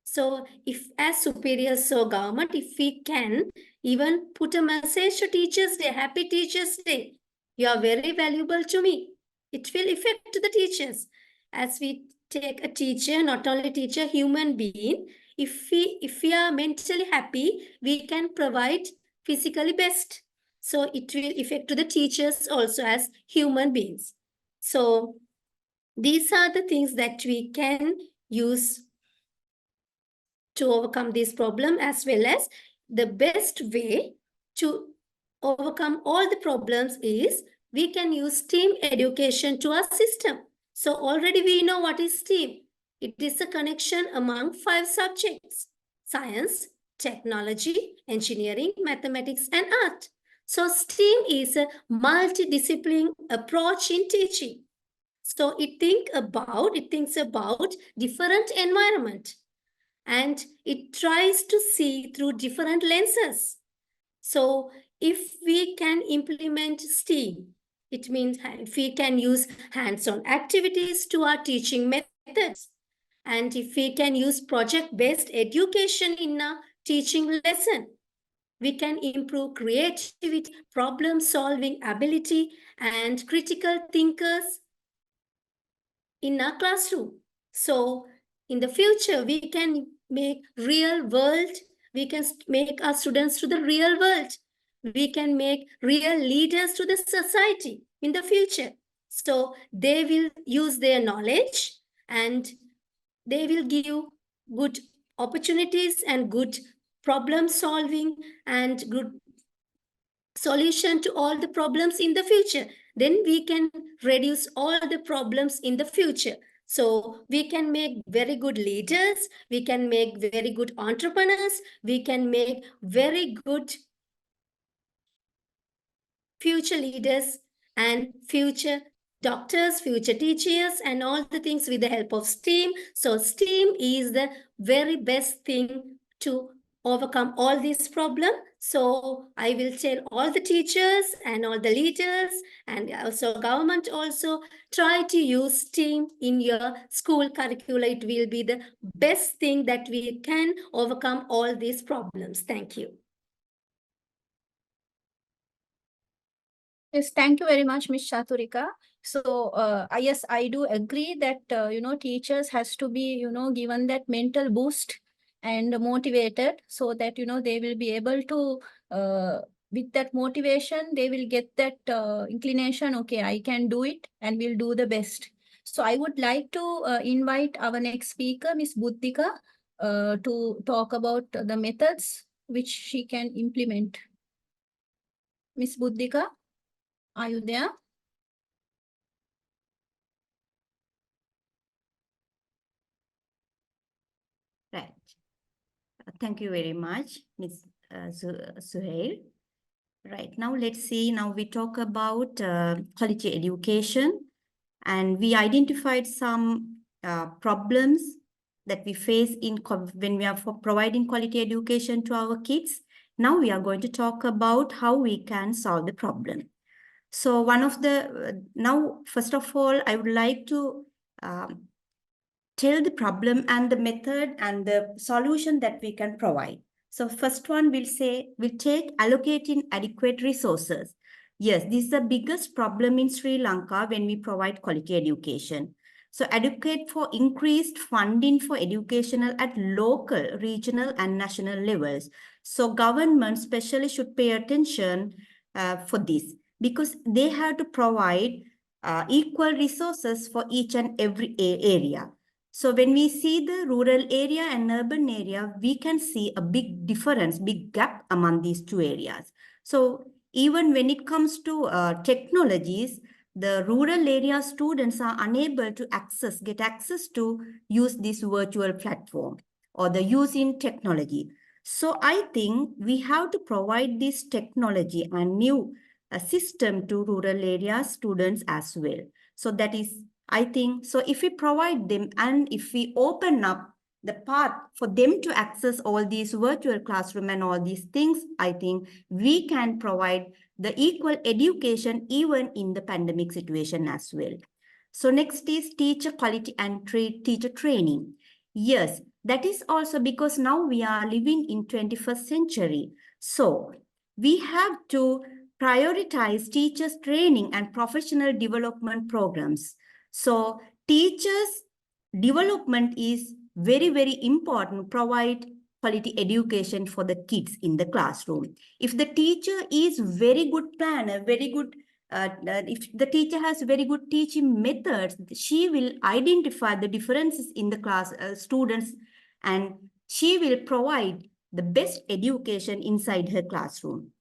So if as superiors or government, if we can even put a message to Teachers Day, Happy Teachers Day, you are very valuable to me. It will affect to the teachers. As we take a teacher, not only teacher, human being, if we are mentally happy, we can provide physically best. So it will affect to the teachers also as human beings. So these are the things that we can use to overcome this problem, as well as the best way to overcome all the problems is we can use STEAM education to our system. So already we know what is STEAM. It is a connection among 5 subjects: science, technology, engineering, mathematics, and art. So STEAM is a multidisciplinary approach in teaching. So it thinks about different environment, and it tries to see through different lenses. So if we can implement STEAM, it means if we can use hands-on activities to our teaching methods, and if we can use project-based education in our teaching lesson, we can improve creativity, problem-solving ability, and critical thinkers in our classroom. So in the future, we can make real world, we can make our students to the real world. We can make real leaders to the society in the future. So they will use their knowledge and they will give good opportunities and good problem solving and good solution to all the problems in the future. Then we can reduce all the problems in the future. So we can make very good leaders, we can make very good entrepreneurs, we can make very good future leaders and future doctors, future teachers, and all the things with the help of STEAM. So STEAM is the very best thing to overcome all these problems. So I will tell all the teachers and all the leaders and also government also, try to use STEAM in your school curricula. It will be the best thing that we can overcome all these problems. Thank you. Yes, thank you very much, Ms. Chaturika. So, yes, I do agree that, teachers has to be, given that mental boost and motivated so that, they will be able to, with that motivation, they will get that inclination, okay, I can do it and will do the best. So I would like to invite our next speaker, Ms. Buddhika, to talk about the methods which she can implement. Ms. Buddhika? Are you there? Right. Thank you very much, Ms. Suhail. Right, now let's see, now we talk about quality education, and we identified some problems that we face when we are providing quality education to our kids. Now we are going to talk about how we can solve the problem. So one of the, now first of all, I would like to tell the problem and the method and the solution that we can provide. So first one will say, we'll take allocating adequate resources. Yes, this is the biggest problem in Sri Lanka when we provide quality education. So advocate for increased funding for educational at local, regional, and national levels. So government especially should pay attention for this, because they have to provide equal resources for each and every area. So when we see the rural area and urban area, we can see a big difference, big gap among these two areas. So even when it comes to technologies, the rural area students are unable to get access to use this virtual platform or the using technology. So I think we have to provide this technology and new system to rural area students as well. So that is, I think, so if we provide them and if we open up the path for them to access all these virtual classroom and all these things, I think we can provide the equal education even in the pandemic situation as well. So next is teacher quality and teacher training. Yes, that is also because now we are living in 21st century. So we have to prioritize teachers training and professional development programs. So teachers development is very, very important. Provide quality education for the kids in the classroom. If the teacher is very good planner, very good if the teacher has very good teaching methods, she will identify the differences in the class students, and she will provide the best education inside her classroom.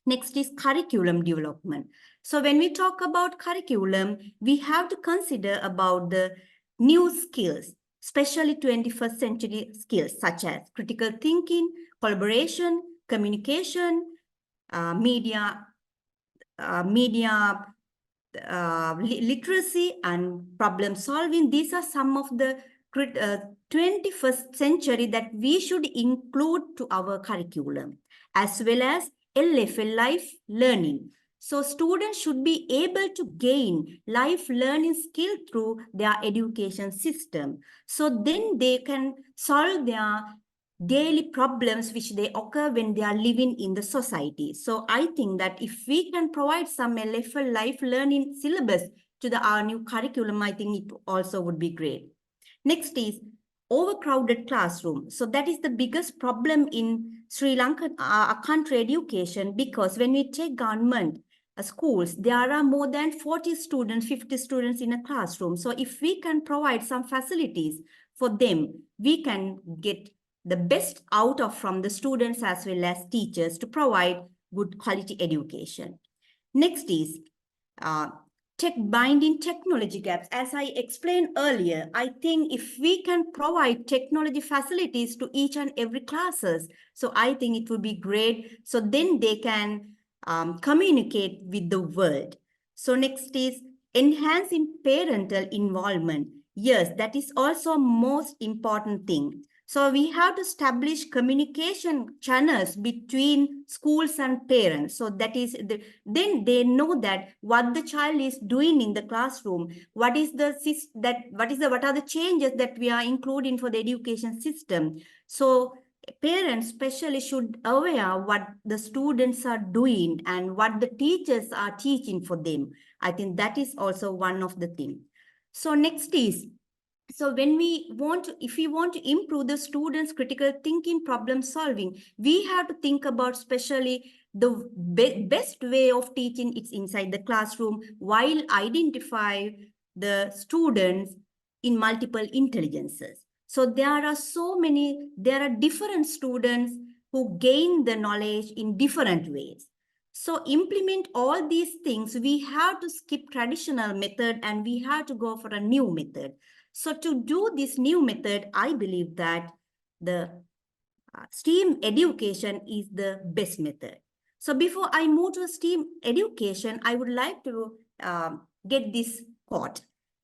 Next is curriculum development. So when we talk about curriculum, we have to consider about the new skills, especially 21st century skills such as critical thinking, collaboration, communication, media literacy, and problem solving. These are some of the 21st century that we should include to our curriculum, as well as LFL, life learning. So students should be able to gain life learning skill through their education system. So then they can solve their daily problems which they occur when they are living in the society. So I think that if we can provide some LFL life learning syllabus to our new curriculum, I think it also would be great. Next is overcrowded classroom. So that is the biggest problem in Sri Lankan country education, because when we take government schools, there are more than 40 students, 50 students in a classroom. So if we can provide some facilities for them, we can get the best out of from the students as well as teachers to provide good quality education. Next is binding technology gaps. As I explained earlier, I think if we can provide technology facilities to each and every classes, so I think it would be great. So then they can communicate with the world. So next is enhancing parental involvement. Yes, that is also most important thing. So we have to establish communication channels between schools and parents. So that is, then they know that what the child is doing in the classroom, what are the changes that we are including for the education system. So parents especially should aware what the students are doing and what the teachers are teaching for them. I think that is also one of the things. So next is, so when if we want to improve the students' critical thinking, problem solving, we have to think about especially the best way of teaching it's inside the classroom, while identify the students in multiple intelligences. So there are different students who gain the knowledge in different ways. So implement all these things, we have to skip traditional method and we have to go for a new method. So to do this new method, I believe that the STEAM education is the best method. So before I move to STEAM education, I would like to get this quote.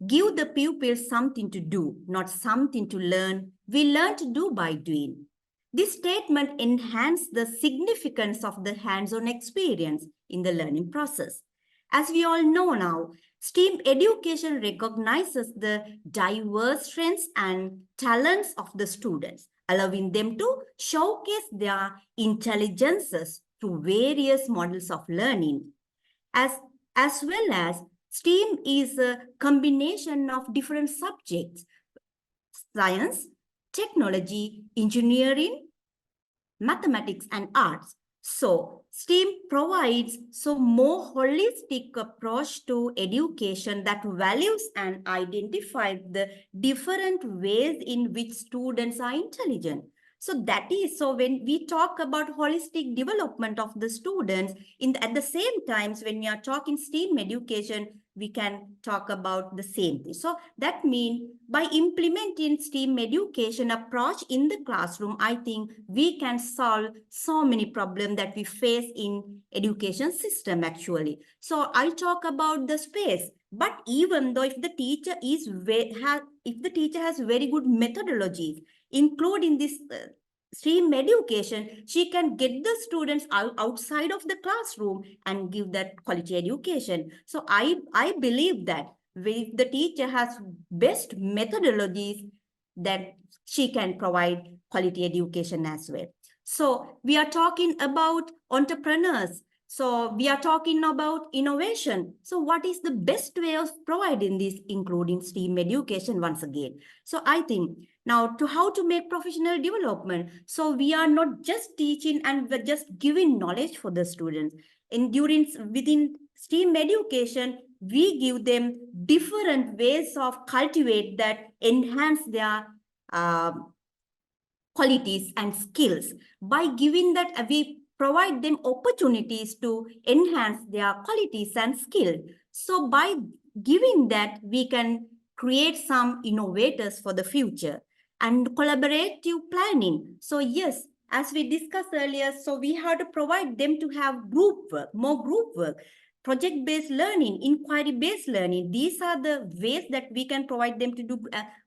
Give the pupils something to do, not something to learn. We learn to do by doing. This statement enhances the significance of the hands-on experience in the learning process. As we all know now, STEAM education recognizes the diverse strengths and talents of the students, allowing them to showcase their intelligences through various models of learning. As well as STEAM is a combination of different subjects: science, technology, engineering, mathematics, and arts. So STEAM provides more holistic approach to education that values and identifies the different ways in which students are intelligent. So when we talk about holistic development of the students, at the same times when we are talking STEAM education, we can talk about the same thing. So that means by implementing STEAM education approach in the classroom, I think we can solve so many problems that we face in education system actually. So I talk about the space, but even though if the teacher has very good methodologies, including this STEAM education, she can get the students outside of the classroom and give that quality education. So I believe that if the teacher has best methodologies, that she can provide quality education as well. So we are talking about entrepreneurs. So we are talking about innovation. So what is the best way of providing this, including STEAM education once again? So I think Now, to how to make professional development. So we are not just teaching and we're just giving knowledge for the students. Within STEAM education, we give them different ways of cultivate that enhance their qualities and skills. By giving that, we provide them opportunities to enhance their qualities and skill. So by giving that, we can create some innovators for the future. And collaborative planning. So yes, as we discussed earlier, so we have to provide them to have group work, more group work, project-based learning, inquiry-based learning. These are the ways that we can provide them to do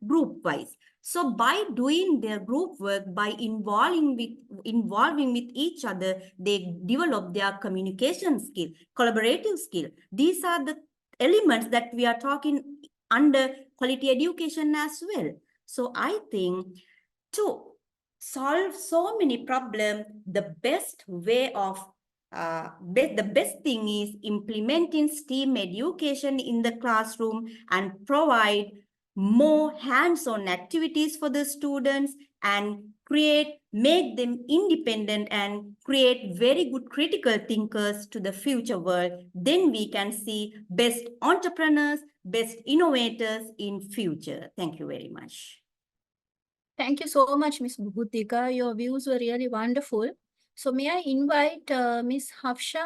group-wise. So by doing their group work, by involving with each other, they develop their communication skill, collaborative skill. These are the elements that we are talking under quality education as well. So I think to solve so many problems, the best way of the best thing is implementing STEAM education in the classroom and provide more hands-on activities for the students and make them independent and create very good critical thinkers to the future world. Then we can see best entrepreneurs, best innovators in future. Thank you very much. Thank you so much, Ms. Buddhika. Your views were really wonderful. So may I invite Ms. Hafsha,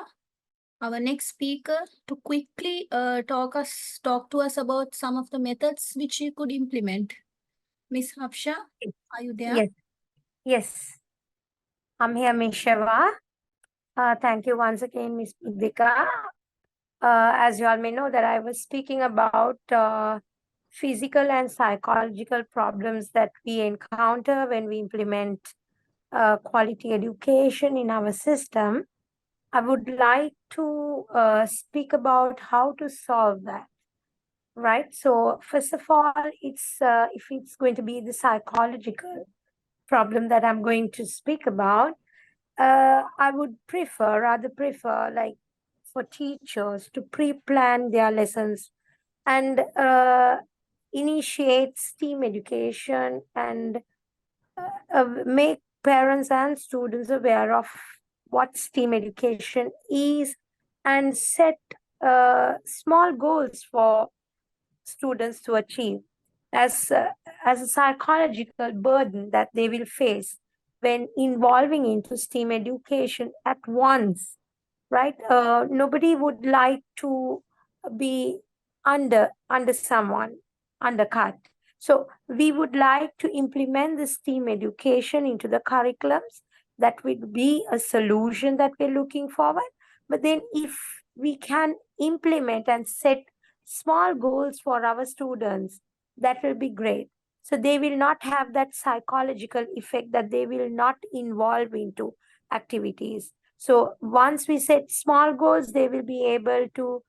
our next speaker, to quickly talk to us about some of the methods which you could implement. Ms. Hafsha, are you there? Yes. Yes. I'm here, Ms. Shiva. Thank you once again, Ms. Buddhika. As you all may know that I was speaking about physical and psychological problems that we encounter when we implement quality education in our system. I would like to speak about how to solve that, right? So first of all, it's if it's going to be the psychological problem that I'm going to speak about, I would rather prefer like for teachers to pre-plan their lessons and initiate STEAM education and make parents and students aware of what STEAM education is and set small goals for students to achieve as a psychological burden that they will face when involving into STEAM education at once, right? Nobody would like to be under someone, undercut. So we would like to implement the STEAM education into the curriculums. That would be a solution that we're looking forward. But then if we can implement and set small goals for our students, that will be great. So they will not have that psychological effect that they will not involve into activities. So once we set small goals, they will be able to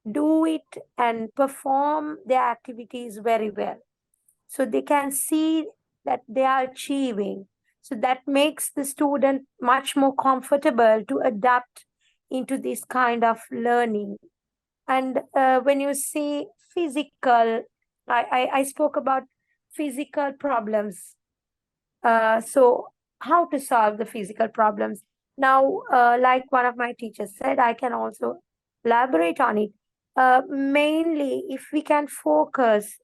do it and perform their activities very well. So they can see that they are achieving. So that makes the student much more comfortable to adapt into this kind of learning. And when you see physical, I spoke about physical problems. So how to solve the physical problems? Now, like one of my teachers said, I can also elaborate on it. Mainly, if we can focus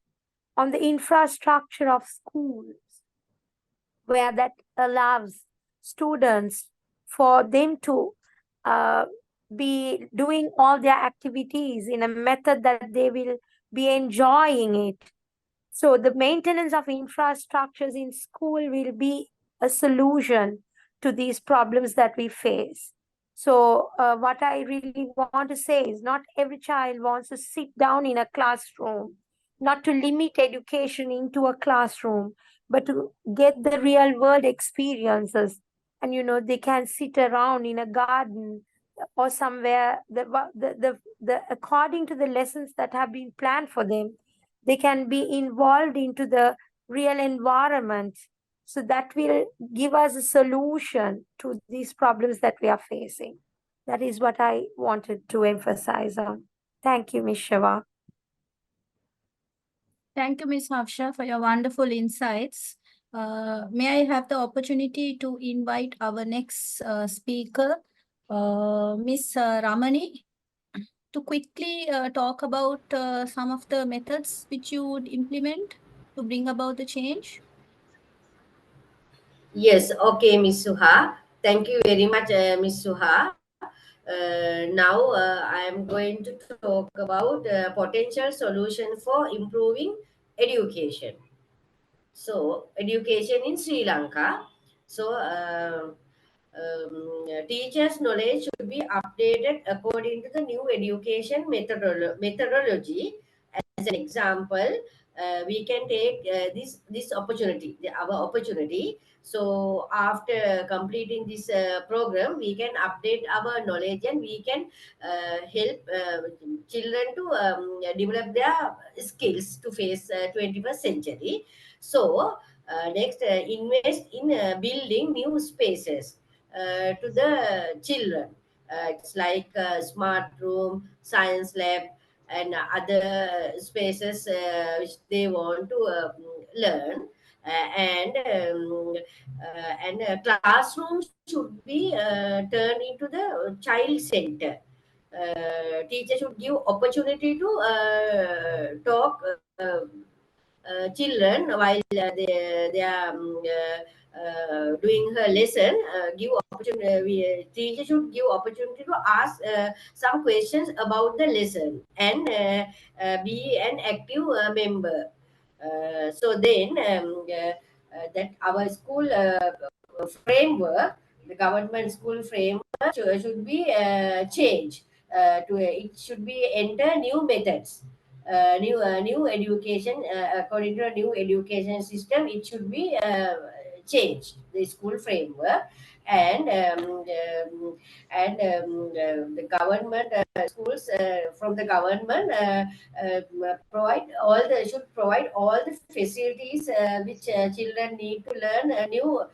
on the infrastructure of schools, where that allows students for them to be doing all their activities in a method that they will be enjoying it. So the maintenance of infrastructures in school will be a solution to these problems that we face. So what I really want to say is not every child wants to sit down in a classroom, not to limit education into a classroom, but to get the real world experiences. And, you know, they can sit around in a garden or somewhere according to the lessons that have been planned for them. They can be involved into the real environment. So that will give us a solution to these problems that we are facing. That is what I wanted to emphasize on. Thank you, Ms. Shiva. Thank you, Ms. Hafsha, for your wonderful insights. May I have the opportunity to invite our next speaker, Miss Ramani, to quickly talk about some of the methods which you would implement to bring about the change? Yes, okay, Miss Suha. Thank you very much, Miss Suha. Now I am going to talk about potential solution for improving education. So, education in Sri Lanka. So, teachers' knowledge should be updated according to the new education methodology. As an example, we can take this opportunity, our opportunity. So, after completing this program, we can update our knowledge and we can help children to develop their skills to face 21st century. So, next, invest in building new spaces to the children. It's like smart room, science lab, and other spaces which they want to learn. Classrooms should be turned into the child center. Teacher should give opportunity to talk children while they are doing her lesson. Give opportunity. Teacher should give opportunity to ask some questions about the lesson and be an active member. So then that our school framework, the government school framework should be changed. It should be enter new methods, new education according to a new education system. It should be changed, the school framework. And the government schools from the government should provide all the facilities which children need to learn a new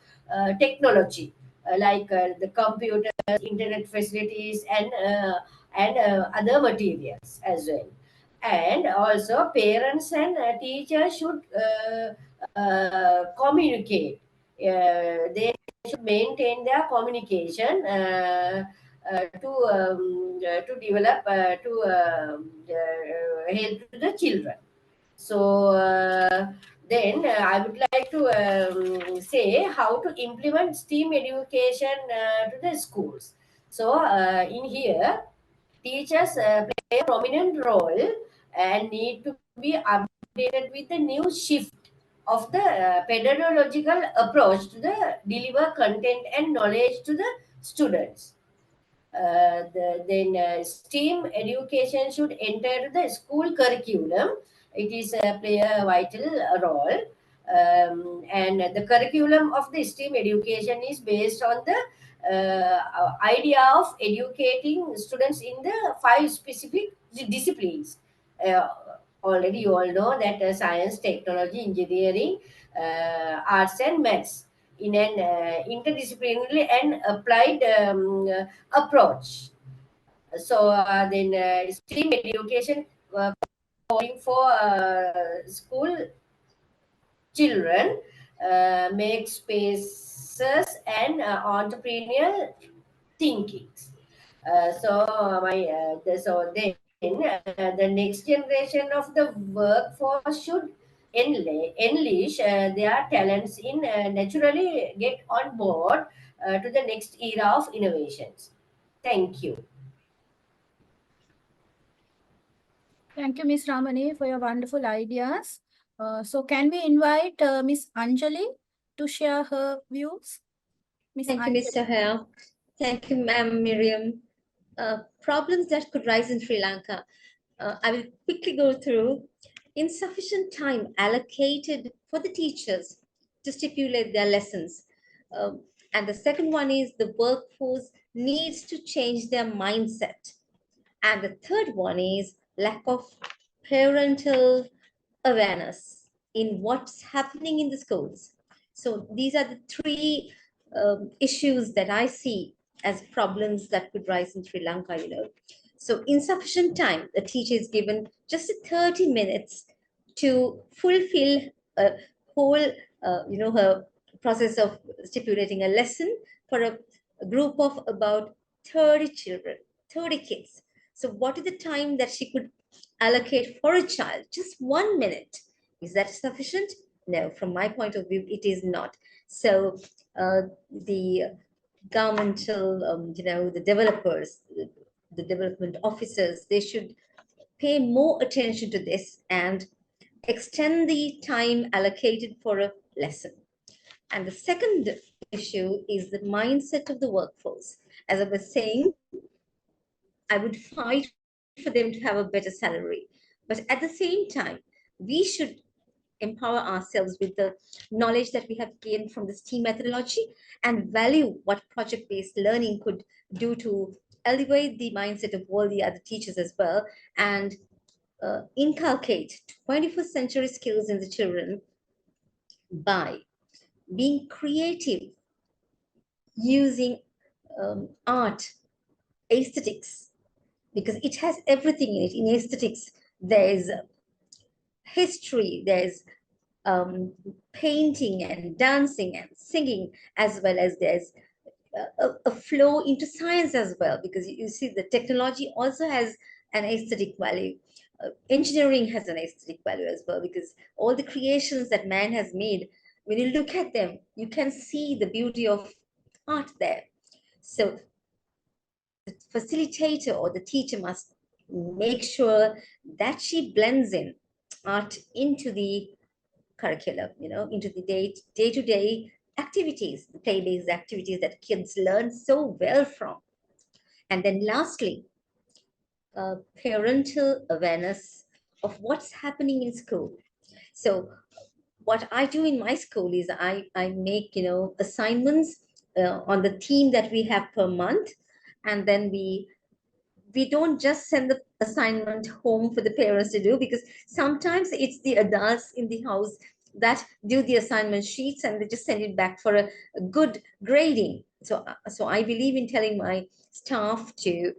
technology, like the computers, internet facilities, and other materials as well. And also parents and teachers should communicate. They should maintain their communication to develop help to the children. So then I would like to say how to implement STEAM education to the schools. So in here, teachers play a prominent role and need to be updated with the new shift of the pedagogical approach to the deliver content and knowledge to the students. Then STEAM education should enter the school curriculum. It is play a vital role. And the curriculum of the STEAM education is based on the idea of educating students in the 5 specific disciplines. Uh, Already you all know that science, technology, engineering, arts and maths in an interdisciplinary and applied approach. So then STEAM education calling for school children make spaces and entrepreneurial thinkings. So then the next generation of the workforce should unleash their talents in naturally get on board to the next era of innovations. Thank you. Thank you, Miss Ramani, for your wonderful ideas. So can we invite Miss Anjali to share her views? Miss Thank you, Mr. Hare. Thank you, Ma'am Miriam. Problems that could rise in Sri Lanka. I will quickly go through. Insufficient time allocated for the teachers to stipulate their lessons. And the second one is the workforce needs to change their mindset. And the third one is lack of parental awareness in what's happening in the schools. So these are the three issues that I see as problems that could rise in Sri Lanka, So insufficient time, the teacher is given just 30 minutes to fulfill a whole her process of stipulating a lesson for a group of about 30 children, 30 kids. So what is the time that she could allocate for a child? Just 1 minute. Is that sufficient? No, from my point of view, it is not. So the governmental, the developers, the development officers, they should pay more attention to this and extend the time allocated for a lesson. And the second issue is the mindset of the workforce. As I was saying, I would fight for them to have a better salary. But at the same time, we should empower ourselves with the knowledge that we have gained from the STEAM methodology and value what project-based learning could do to elevate the mindset of all the other teachers as well, and inculcate 21st century skills in the children by being creative, using art, aesthetics, because it has everything in it. In aesthetics, there's history, there's painting and dancing and singing, as well as there's a flow into science as well, because you see the technology also has an aesthetic value. Engineering has an aesthetic value as well, because all the creations that man has made, when you look at them, you can see the beauty of art there. So the facilitator or the teacher must make sure that she blends in art into the curriculum, into the day-to-day activities, the play-based activities that kids learn so well from. And then lastly, parental awareness of what's happening in school. So what I do in my school is I make, assignments on the theme that we have per month. And then we don't just send the assignment home for the parents to do, because sometimes it's the adults in the house that do the assignment sheets and they just send it back for a good grading. So I believe in telling my staff to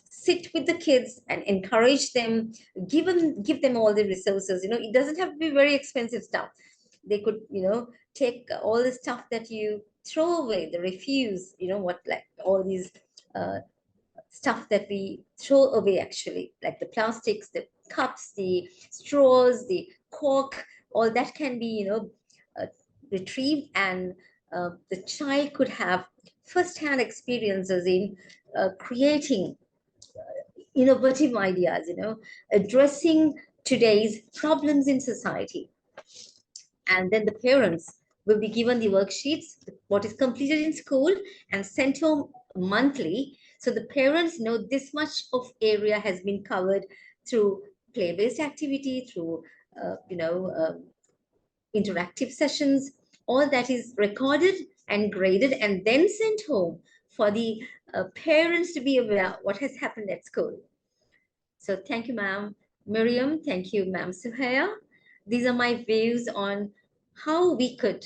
sit with the kids and encourage them, give them all the resources. It doesn't have to be very expensive stuff. They could, take all the stuff that you throw away, the refuse, like all these stuff that we throw away, actually, like the plastics, the cups, the straws, the cork, all that can be, retrieved, and the child could have first-hand experiences in creating innovative ideas, addressing today's problems in society. And then the parents will be given the worksheets, what is completed in school, and sent home monthly. So the parents know this much of area has been covered through play-based activity, through, interactive sessions. All that is recorded and graded and then sent home for the parents to be aware what has happened at school. So thank you, ma'am Miriam. Thank you, ma'am Suhaya. These are my views on how we could,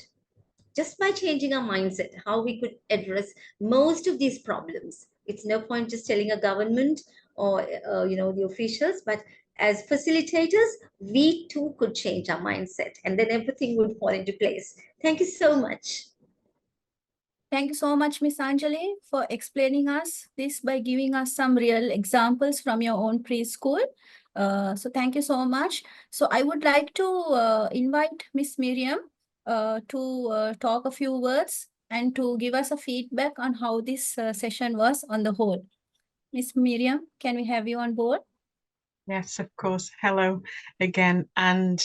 just by changing our mindset, how we could address most of these problems. It's no point just telling a government or, the officials, but as facilitators, we too could change our mindset, and then everything would fall into place. Thank you so much. Thank you so much, Miss Anjali, for explaining us this by giving us some real examples from your own preschool. So thank you so much. So I would like to invite Miss Miriam to talk a few words and to give us a feedback on how this session was on the whole. Miss Miriam, can we have you on board? Yes, of course. Hello again, and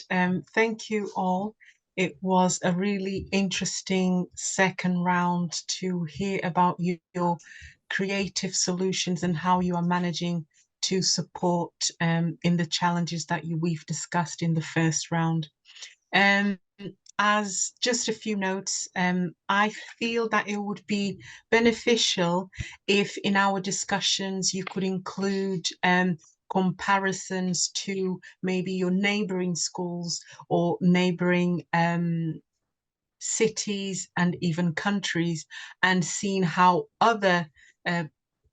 thank you all. It was a really interesting second round to hear about your creative solutions and how you are managing to support in the challenges that we've discussed in the first round. As just a few notes, I feel that it would be beneficial if in our discussions you could include comparisons to maybe your neighboring schools or neighboring cities and even countries, and seeing how other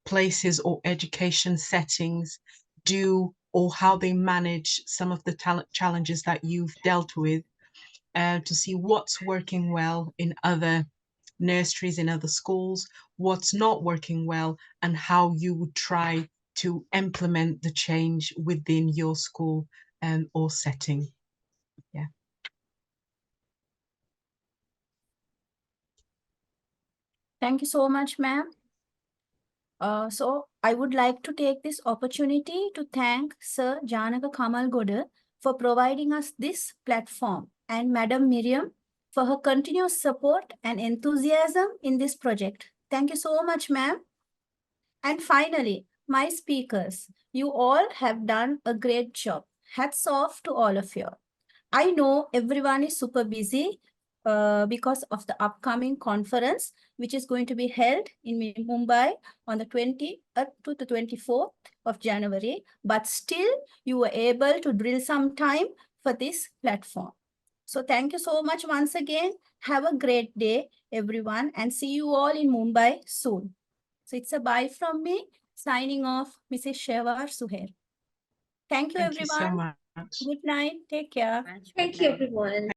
places or education settings do, or how they manage some of the challenges that you've dealt with. to see what's working well in other nurseries, in other schools, what's not working well, and how you would try to implement the change within your school or setting. Yeah. Thank you so much, ma'am. So I would like to take this opportunity to thank Sir Janaka Kamalgoda for providing us this platform, and Madam Miriam for her continuous support and enthusiasm in this project. Thank you so much, ma'am. And finally, my speakers, you all have done a great job. Hats off to all of you. I know everyone is super busy because of the upcoming conference, which is going to be held in Mumbai on the 20th to the 24th of January. But still, you were able to drill some time for this platform. So thank you so much once again. Have a great day, everyone, and see you all in Mumbai soon. So it's a bye from me, signing off, Mrs. Shehwar Suhail. Thank you, Thank you so everyone. much. Good night. Take care. Thank you, everyone.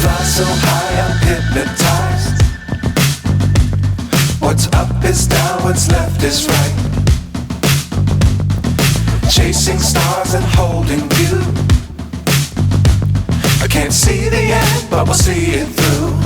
Fly so high, I'm hypnotized. What's up is down, what's left is right. Chasing stars and holding you. I can't see the end, but we'll see it through.